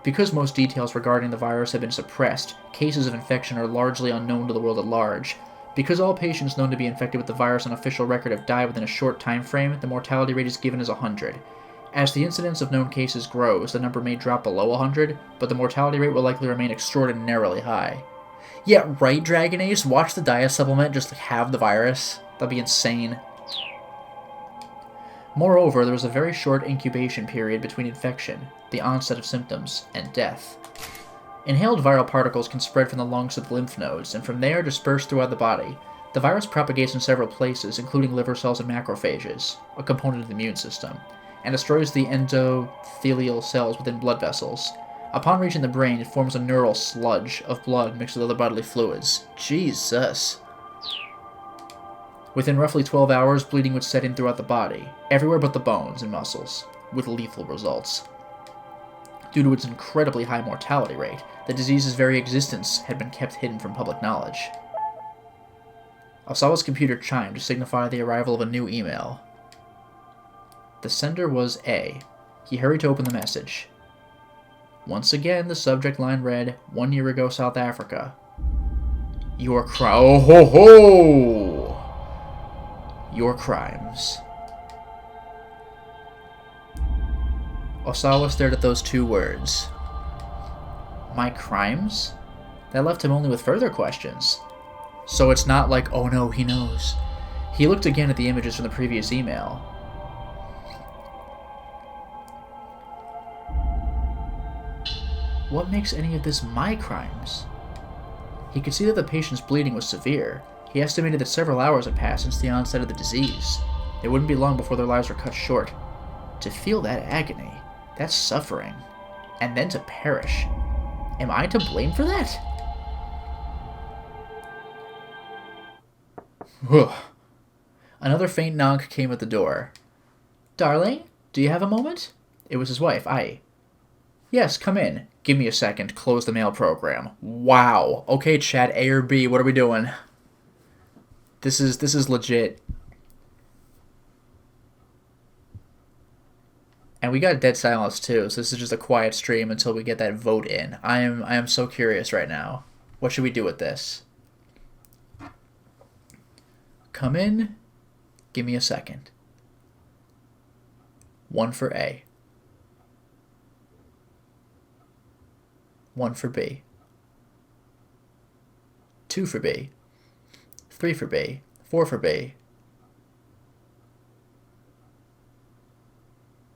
Because most details regarding the virus have been suppressed, cases of infection are largely unknown to the world at large. Because all patients known to be infected with the virus on official record have died within a short time frame, the mortality rate is given as 100. As the incidence of known cases grows, the number may drop below 100, but the mortality rate will likely remain extraordinarily high. Yeah, right, Dragon Ace? Watch the diet supplement just have the virus? That'd be insane. Moreover, there was a very short incubation period between infection, the onset of symptoms, and death. Inhaled viral particles can spread from the lungs to the lymph nodes, and from there disperse throughout the body. The virus propagates in several places, including liver cells and macrophages, a component of the immune system, and destroys the endothelial cells within blood vessels. Upon reaching the brain, it forms a neural sludge of blood mixed with other bodily fluids. Jesus. Within roughly 12 hours, bleeding would set in throughout the body, everywhere but the bones and muscles, with lethal results. Due to its incredibly high mortality rate, the disease's very existence had been kept hidden from public knowledge. Osawa's computer chimed to signify the arrival of a new email. The sender was A. He hurried to open the message. Once again, the subject line read, 1 year ago, South Africa. Your oh ho ho! Your crimes. Ozawa stared at those two words. My crimes? That left him only with further questions. So it's not like, oh no, he knows. He looked again at the images from the previous email. What makes any of this my crimes? He could see that the patient's bleeding was severe. He estimated that several hours had passed since the onset of the disease. It wouldn't be long before their lives were cut short. To feel that agony, that suffering, and then to perish. Am I to blame for that? Another faint knock came at the door. Darling, do you have a moment? It was his wife, Ai. Yes, come in. Give me a second. Close the mail program. Wow. Okay, chat, A or B, what are we doing? This is legit. And we got dead silence too, so this is just a quiet stream until we get that vote in. I am so curious right now. What should we do with this? Come in. Give me a second. 1 for A. 1 for B. 2 for B. 3 for B. 4 for B.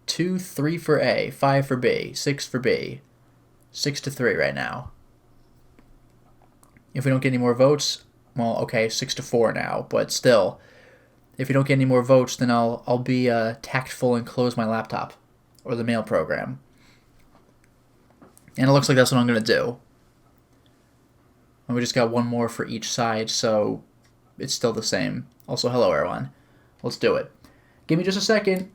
2, 3 for A. 5 for B. 6 for B. 6 to 3 right now. If we don't get any more votes, well, okay, 6 to 4 now, but still, if we don't get any more votes, then I'll be tactful and close my laptop or the mail program. And it looks like that's what I'm going to do. And we just got one more for each side, so it's still the same. Also, hello, everyone. Let's do it. Give me just a second.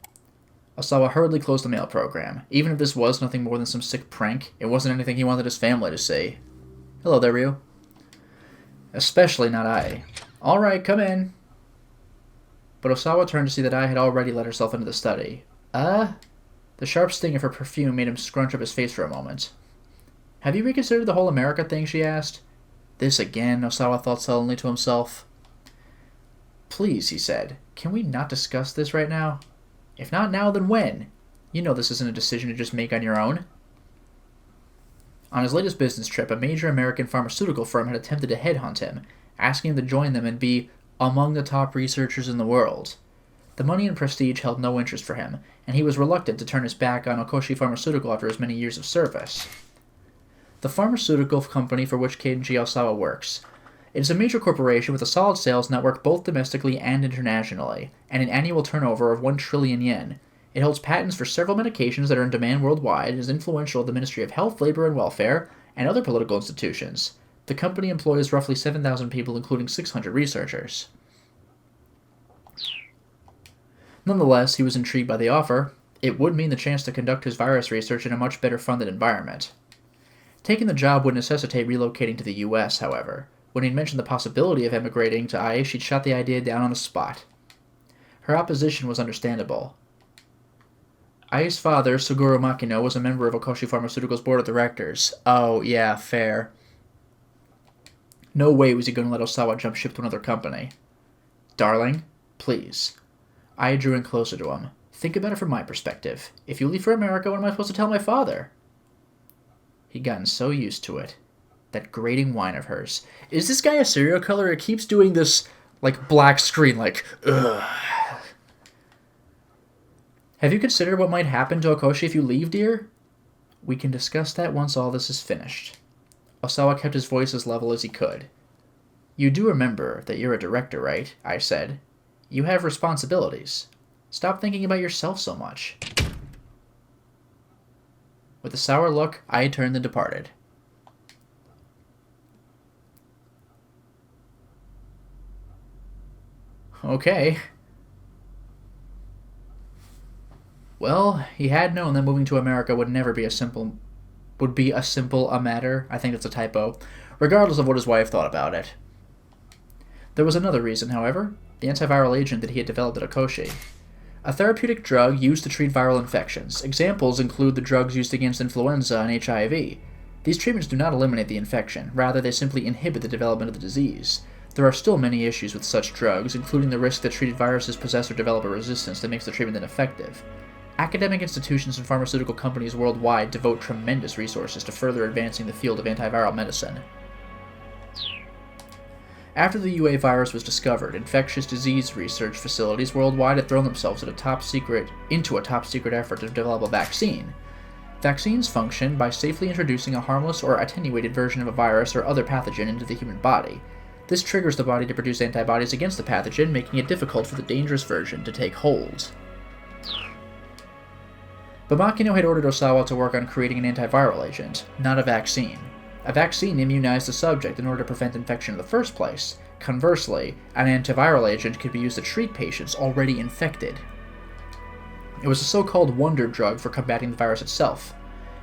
Ozawa hurriedly closed the mail program. Even if this was nothing more than some sick prank, it wasn't anything he wanted his family to see. Hello there, Ryu. Especially not I. Alright, come in. But Ozawa turned to see that I had already let herself into the study. The sharp sting of her perfume made him scrunch up his face for a moment. Have you reconsidered the whole America thing, she asked. This again, Ozawa thought sullenly to himself. Please, he said, can we not discuss this right now? If not now, then when? You know this isn't a decision to just make on your own. On his latest business trip, a major American pharmaceutical firm had attempted to headhunt him, asking him to join them and be among the top researchers in the world. The money and prestige held no interest for him, and he was reluctant to turn his back on Okoshi Pharmaceutical after his many years of service. The pharmaceutical company for which Kenji Ozawa works. It is a major corporation with a solid sales network both domestically and internationally, and an annual turnover of 1 trillion yen. It holds patents for several medications that are in demand worldwide and is influential at the Ministry of Health, Labor and Welfare, and other political institutions. The company employs roughly 7,000 people, including 600 researchers. Nonetheless, he was intrigued by the offer. It would mean the chance to conduct his virus research in a much better funded environment. Taking the job would necessitate relocating to the U.S., however. When he mentioned the possibility of emigrating to Ai, she'd shot the idea down on the spot. Her opposition was understandable. Ai's father, Suguru Makino, was a member of Okoshi Pharmaceutical's board of directors. Oh, yeah, fair. No way was he going to let Ozawa jump ship to another company. Darling, please. Ai drew in closer to him. Think about it from my perspective. If you leave for America, what am I supposed to tell my father? He'd gotten so used to it. That grating whine of hers. Is this guy a serial killer? It keeps doing this, black screen, ugh. Have you considered what might happen to Okoshi if you leave, dear? We can discuss that once all this is finished. Ozawa kept his voice as level as he could. You do remember that you're a director, right? I said. You have responsibilities. Stop thinking about yourself so much. With a sour look, I turned and departed. Okay. Well, he had known that moving to America would never be a simple matter. I think that's a typo. Regardless of what his wife thought about it. There was another reason, however. The antiviral agent that he had developed at Okoshi. A therapeutic drug used to treat viral infections. Examples include the drugs used against influenza and HIV. These treatments do not eliminate the infection. Rather, they simply inhibit the development of the disease. There are still many issues with such drugs, including the risk that treated viruses possess or develop a resistance that makes the treatment ineffective. Academic institutions and pharmaceutical companies worldwide devote tremendous resources to further advancing the field of antiviral medicine. After the UA virus was discovered, infectious disease research facilities worldwide had thrown themselves into a top-secret effort to develop a vaccine. Vaccines function by safely introducing a harmless or attenuated version of a virus or other pathogen into the human body. This triggers the body to produce antibodies against the pathogen, making it difficult for the dangerous version to take hold. But Makino had ordered Ozawa to work on creating an antiviral agent, not a vaccine. A vaccine immunized the subject in order to prevent infection in the first place. Conversely, an antiviral agent could be used to treat patients already infected. It was a so-called wonder drug for combating the virus itself.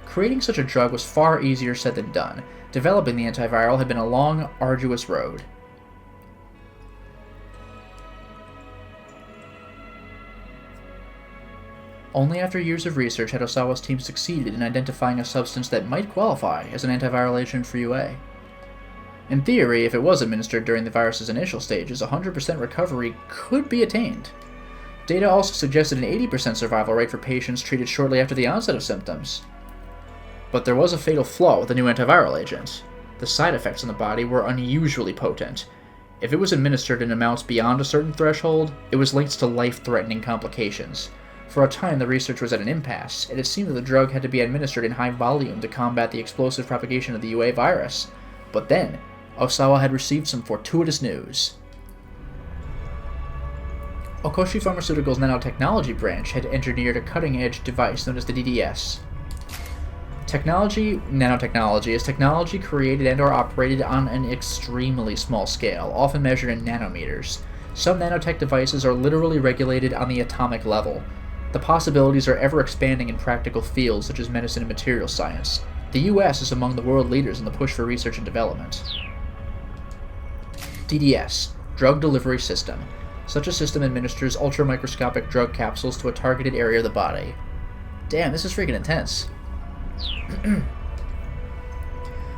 Creating such a drug was far easier said than done. Developing the antiviral had been a long, arduous road. Only after years of research had Ozawa's team succeeded in identifying a substance that might qualify as an antiviral agent for UA. In theory, if it was administered during the virus's initial stages, 100% recovery could be attained. Data also suggested an 80% survival rate for patients treated shortly after the onset of symptoms. But there was a fatal flaw with the new antiviral agent. The side effects in the body were unusually potent. If it was administered in amounts beyond a certain threshold, it was linked to life-threatening complications. For a time, the research was at an impasse, and it seemed that the drug had to be administered in high volume to combat the explosive propagation of the UA virus. But then, Ozawa had received some fortuitous news. Okoshi Pharmaceuticals' nanotechnology branch had engineered a cutting-edge device known as the DDS. Nanotechnology is technology created and or operated on an extremely small scale, often measured in nanometers. Some nanotech devices are literally regulated on the atomic level. The possibilities are ever expanding in practical fields such as medicine and material science. The US is among the world leaders in the push for research and development. DDS, Drug Delivery System. Such a system administers ultramicroscopic drug capsules to a targeted area of the body. Damn, this is freaking intense.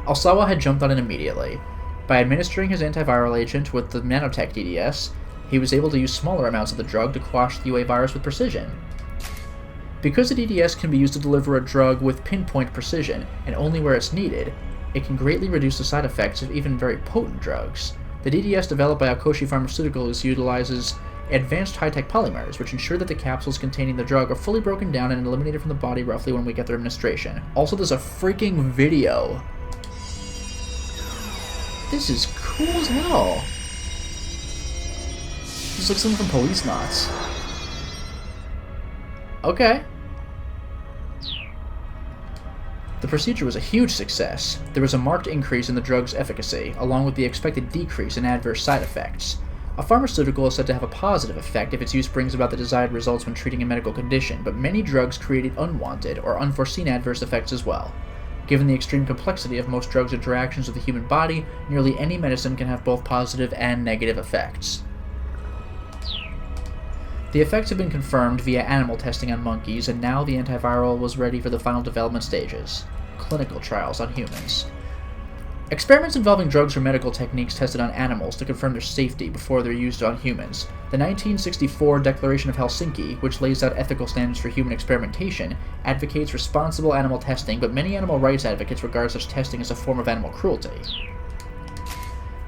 Ozawa had jumped on it immediately. By administering his antiviral agent with the nanotech DDS, he was able to use smaller amounts of the drug to quash the UA virus with precision. Because the DDS can be used to deliver a drug with pinpoint precision, and only where it's needed, it can greatly reduce the side effects of even very potent drugs. The DDS developed by Okoshi Pharmaceuticals utilizes advanced high-tech polymers, which ensure that the capsules containing the drug are fully broken down and eliminated from the body roughly when we get their administration. Also, there's a freaking video. This is cool as hell. This looks like something from Police Knots. Okay. The procedure was a huge success. There was a marked increase in the drug's efficacy, along with the expected decrease in adverse side effects. A pharmaceutical is said to have a positive effect if its use brings about the desired results when treating a medical condition, but many drugs created unwanted or unforeseen adverse effects as well. Given the extreme complexity of most drugs' interactions with the human body, nearly any medicine can have both positive and negative effects. The effects have been confirmed via animal testing on monkeys, and now the antiviral was ready for the final development stages. Clinical trials on humans. Experiments involving drugs or medical techniques tested on animals to confirm their safety before they're used on humans. The 1964 Declaration of Helsinki, which lays out ethical standards for human experimentation, advocates responsible animal testing, but many animal rights advocates regard such testing as a form of animal cruelty.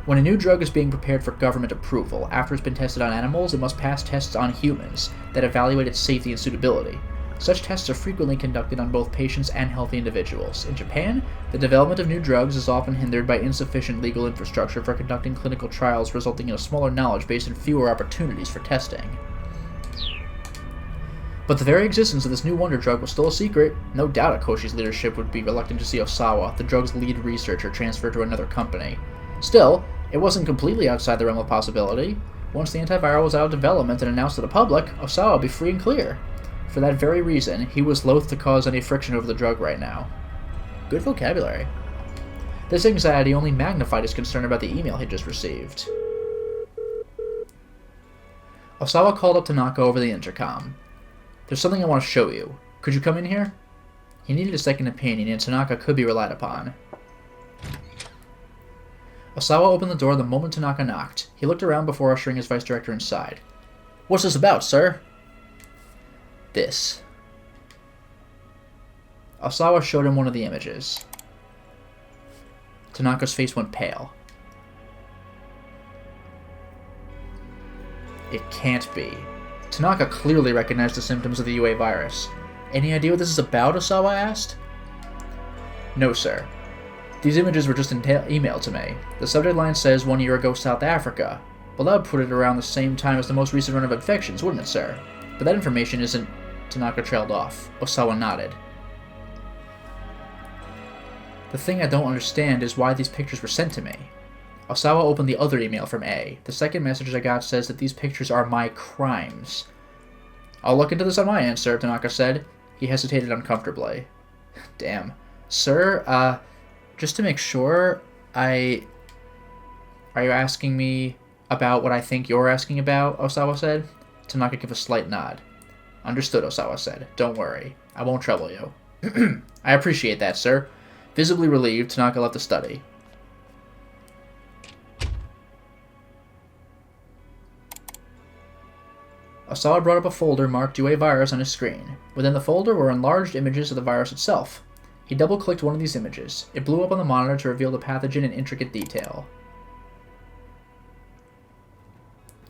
When a new drug is being prepared for government approval, after it's been tested on animals, it must pass tests on humans that evaluate its safety and suitability. Such tests are frequently conducted on both patients and healthy individuals. In Japan, the development of new drugs is often hindered by insufficient legal infrastructure for conducting clinical trials, resulting in a smaller knowledge base and fewer opportunities for testing. But the very existence of this new wonder drug was still a secret. No doubt Okoshi's leadership would be reluctant to see Ozawa, the drug's lead researcher, transferred to another company. Still, it wasn't completely outside the realm of possibility. Once the antiviral was out of development and announced to the public, Ozawa would be free and clear. For that very reason, he was loath to cause any friction over the drug right now. Good vocabulary. This anxiety only magnified his concern about the email he'd just received. Ozawa called up Tanaka over the intercom. "There's something I want to show you. Could you come in here?" He needed a second opinion, and Tanaka could be relied upon. Ozawa opened the door the moment Tanaka knocked. He looked around before ushering his vice director inside. "What's this about, sir?" "This." Ozawa showed him one of the images. Tanaka's face went pale. It can't be. Tanaka clearly recognized the symptoms of the UA virus. "Any idea what this is about?" Ozawa asked. "No, sir. These images were just emailed to me. The subject line says 1 year ago South Africa. Well, that would put it around the same time as the most recent run of infections, wouldn't it, sir? But that information isn't..." Tanaka trailed off. Ozawa nodded. "The thing I don't understand is why these pictures were sent to me." Ozawa opened the other email from A. "The second message I got says that these pictures are my crimes." "I'll look into this on my end, sir," Tanaka said. He hesitated uncomfortably. "Damn. Sir, just to make sure, Are you asking me about what I think you're asking about?" Ozawa said. Tanaka gave a slight nod. "Understood," Ozawa said. "Don't worry. I won't trouble you." "I appreciate that, sir." Visibly relieved, Tanaka left the study. Ozawa brought up a folder marked UA virus on his screen. Within the folder were enlarged images of the virus itself. He double-clicked one of these images. It blew up on the monitor to reveal the pathogen in intricate detail.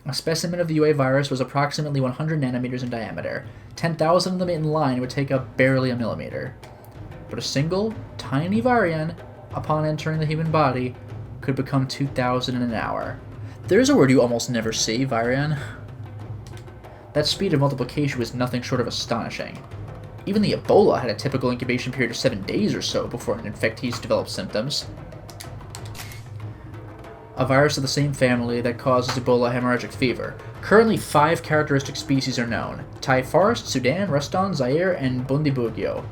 A specimen of the UA virus was approximately 100 nanometers in diameter. 10,000 of them in line would take up barely a millimeter. But a single, tiny virion, upon entering the human body, could become 2,000 in an hour. There's a word you almost never see, virion. That speed of multiplication was nothing short of astonishing. Even the Ebola had a typical incubation period of 7 days or so before an infectee developed symptoms. A virus of the same family that causes Ebola hemorrhagic fever. Currently 5 characteristic species are known: Thai Forest, Sudan, Reston, Zaire, and Bundibugyo.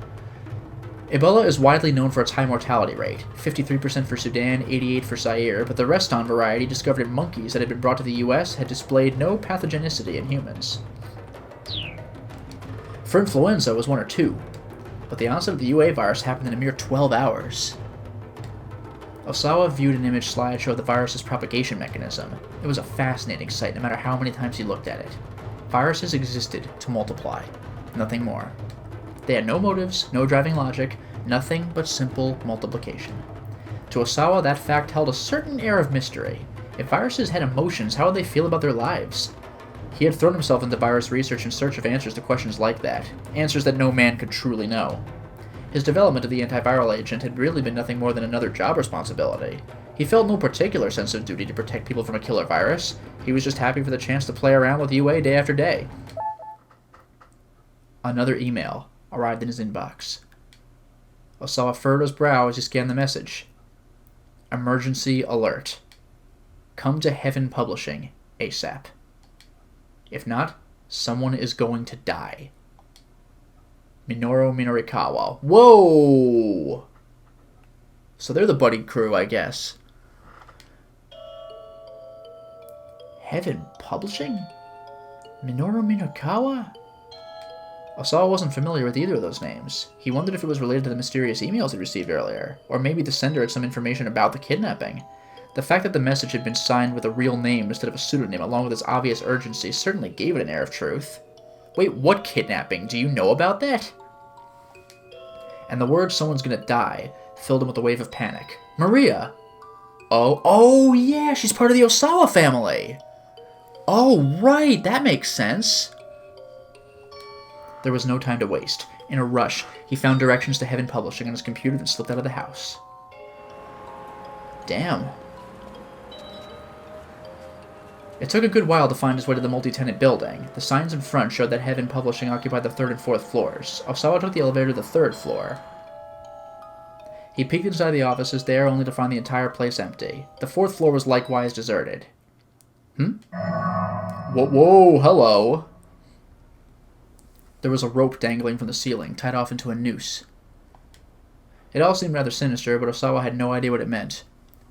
Ebola is widely known for its high mortality rate, 53% for Sudan, 88% for Zaire, but the Reston variety discovered in monkeys that had been brought to the US had displayed no pathogenicity in humans. For influenza, it was 1 or 2, but the onset of the UA virus happened in a mere 12 hours. Ozawa viewed an image slideshow of the virus's propagation mechanism. It was a fascinating sight no matter how many times he looked at it. Viruses existed to multiply, nothing more. They had no motives, no driving logic, nothing but simple multiplication. To Ozawa, that fact held a certain air of mystery. If viruses had emotions, how would they feel about their lives? He had thrown himself into virus research in search of answers to questions like that, answers that no man could truly know. His development of the antiviral agent had really been nothing more than another job responsibility. He felt no particular sense of duty to protect people from a killer virus. He was just happy for the chance to play around with UA day after day. Another email arrived in his inbox. Ozawa furrowed his brow as he scanned the message. Emergency alert. Come to Heaven Publishing, ASAP. If not, someone is going to die. Minoru Minorikawa. Whoa! So they're the buddy crew, I guess. Heaven Publishing? Minoru Minorikawa? Ozawa wasn't familiar with either of those names. He wondered if it was related to the mysterious emails he received earlier, or maybe the sender had some information about the kidnapping. The fact that the message had been signed with a real name instead of a pseudonym, along with its obvious urgency, certainly gave it an air of truth. Wait, what kidnapping? Do you know about that? And the word someone's gonna die filled him with a wave of panic. Maria! Oh yeah, she's part of the Ozawa family! Oh, right, that makes sense. There was no time to waste. In a rush, he found directions to Heaven Publishing on his computer and slipped out of the house. Damn. It took a good while to find his way to the multi-tenant building. The signs in front showed that Heaven Publishing occupied the 3rd and 4th floors. Ozawa took the elevator to the 3rd floor. He peeked inside the offices there, only to find the entire place empty. The 4th floor was likewise deserted. Whoa, hello. There was a rope dangling from the ceiling, tied off into a noose. It all seemed rather sinister, but Ozawa had no idea what it meant.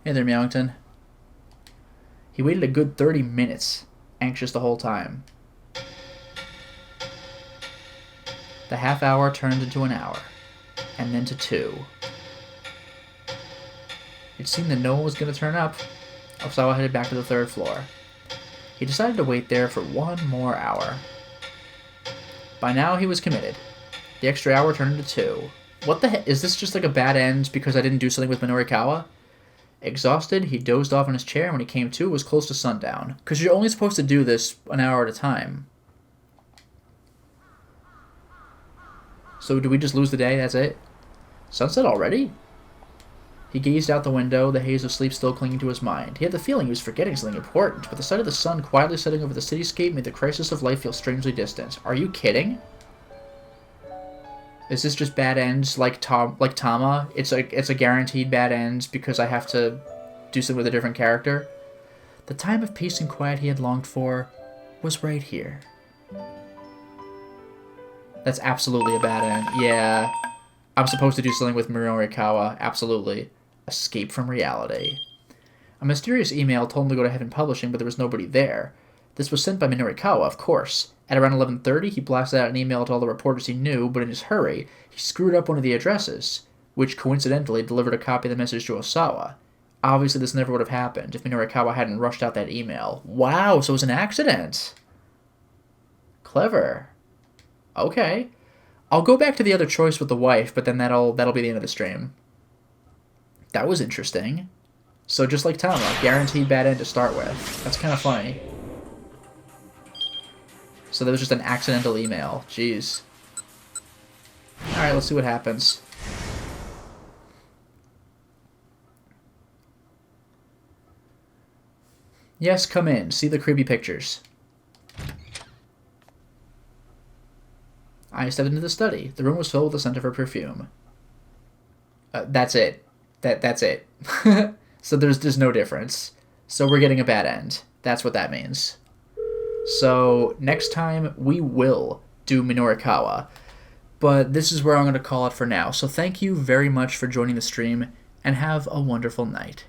Hey there, Meowington. He waited a good 30 minutes, anxious the whole time. The half hour turned into an hour, and then to 2. It seemed that no one was going to turn up. Ozawa headed back to the 3rd floor. He decided to wait there for 1 more hour. By now, he was committed. The extra hour turned into 2. What the heck? Is this just like a bad end because I didn't do something with Minorikawa? Exhausted, he dozed off in his chair, and when he came to, it was close to sundown. Because you're only supposed to do this an hour at a time. So do we just lose the day? That's it? Sunset already? He gazed out the window, the haze of sleep still clinging to his mind. He had the feeling he was forgetting something important, but the sight of the sun quietly setting over the cityscape made the crisis of life feel strangely distant. Are you kidding? Is this just bad ends like Tama? It's a guaranteed bad end because I have to do something with a different character? The time of peace and quiet he had longed for was right here. That's absolutely a bad end. Yeah. I'm supposed to do something with Minorikawa. Absolutely. Escape from reality. A mysterious email told him to go to Heaven Publishing, but there was nobody there. This was sent by Minorikawa, of course. At around 11:30, he blasted out an email to all the reporters he knew, but in his hurry, he screwed up one of the addresses, which coincidentally delivered a copy of the message to Ozawa. Obviously, this never would have happened if Minorikawa hadn't rushed out that email. Wow, so it was an accident! Clever. Okay. I'll go back to the other choice with the wife, but then that'll be the end of the stream. That was interesting. So just like Tama, guaranteed bad end to start with. That's kind of funny. So there was just an accidental email. Jeez. Alright, let's see what happens. Yes, come in. See the creepy pictures. I stepped into the study. The room was filled with the scent of her perfume. That's it. That's it. So there's no difference. So we're getting a bad end. That's what that means. So next time we will do Minorikawa. But this is where I'm going to call it for now. So thank you very much for joining the stream, and have a wonderful night.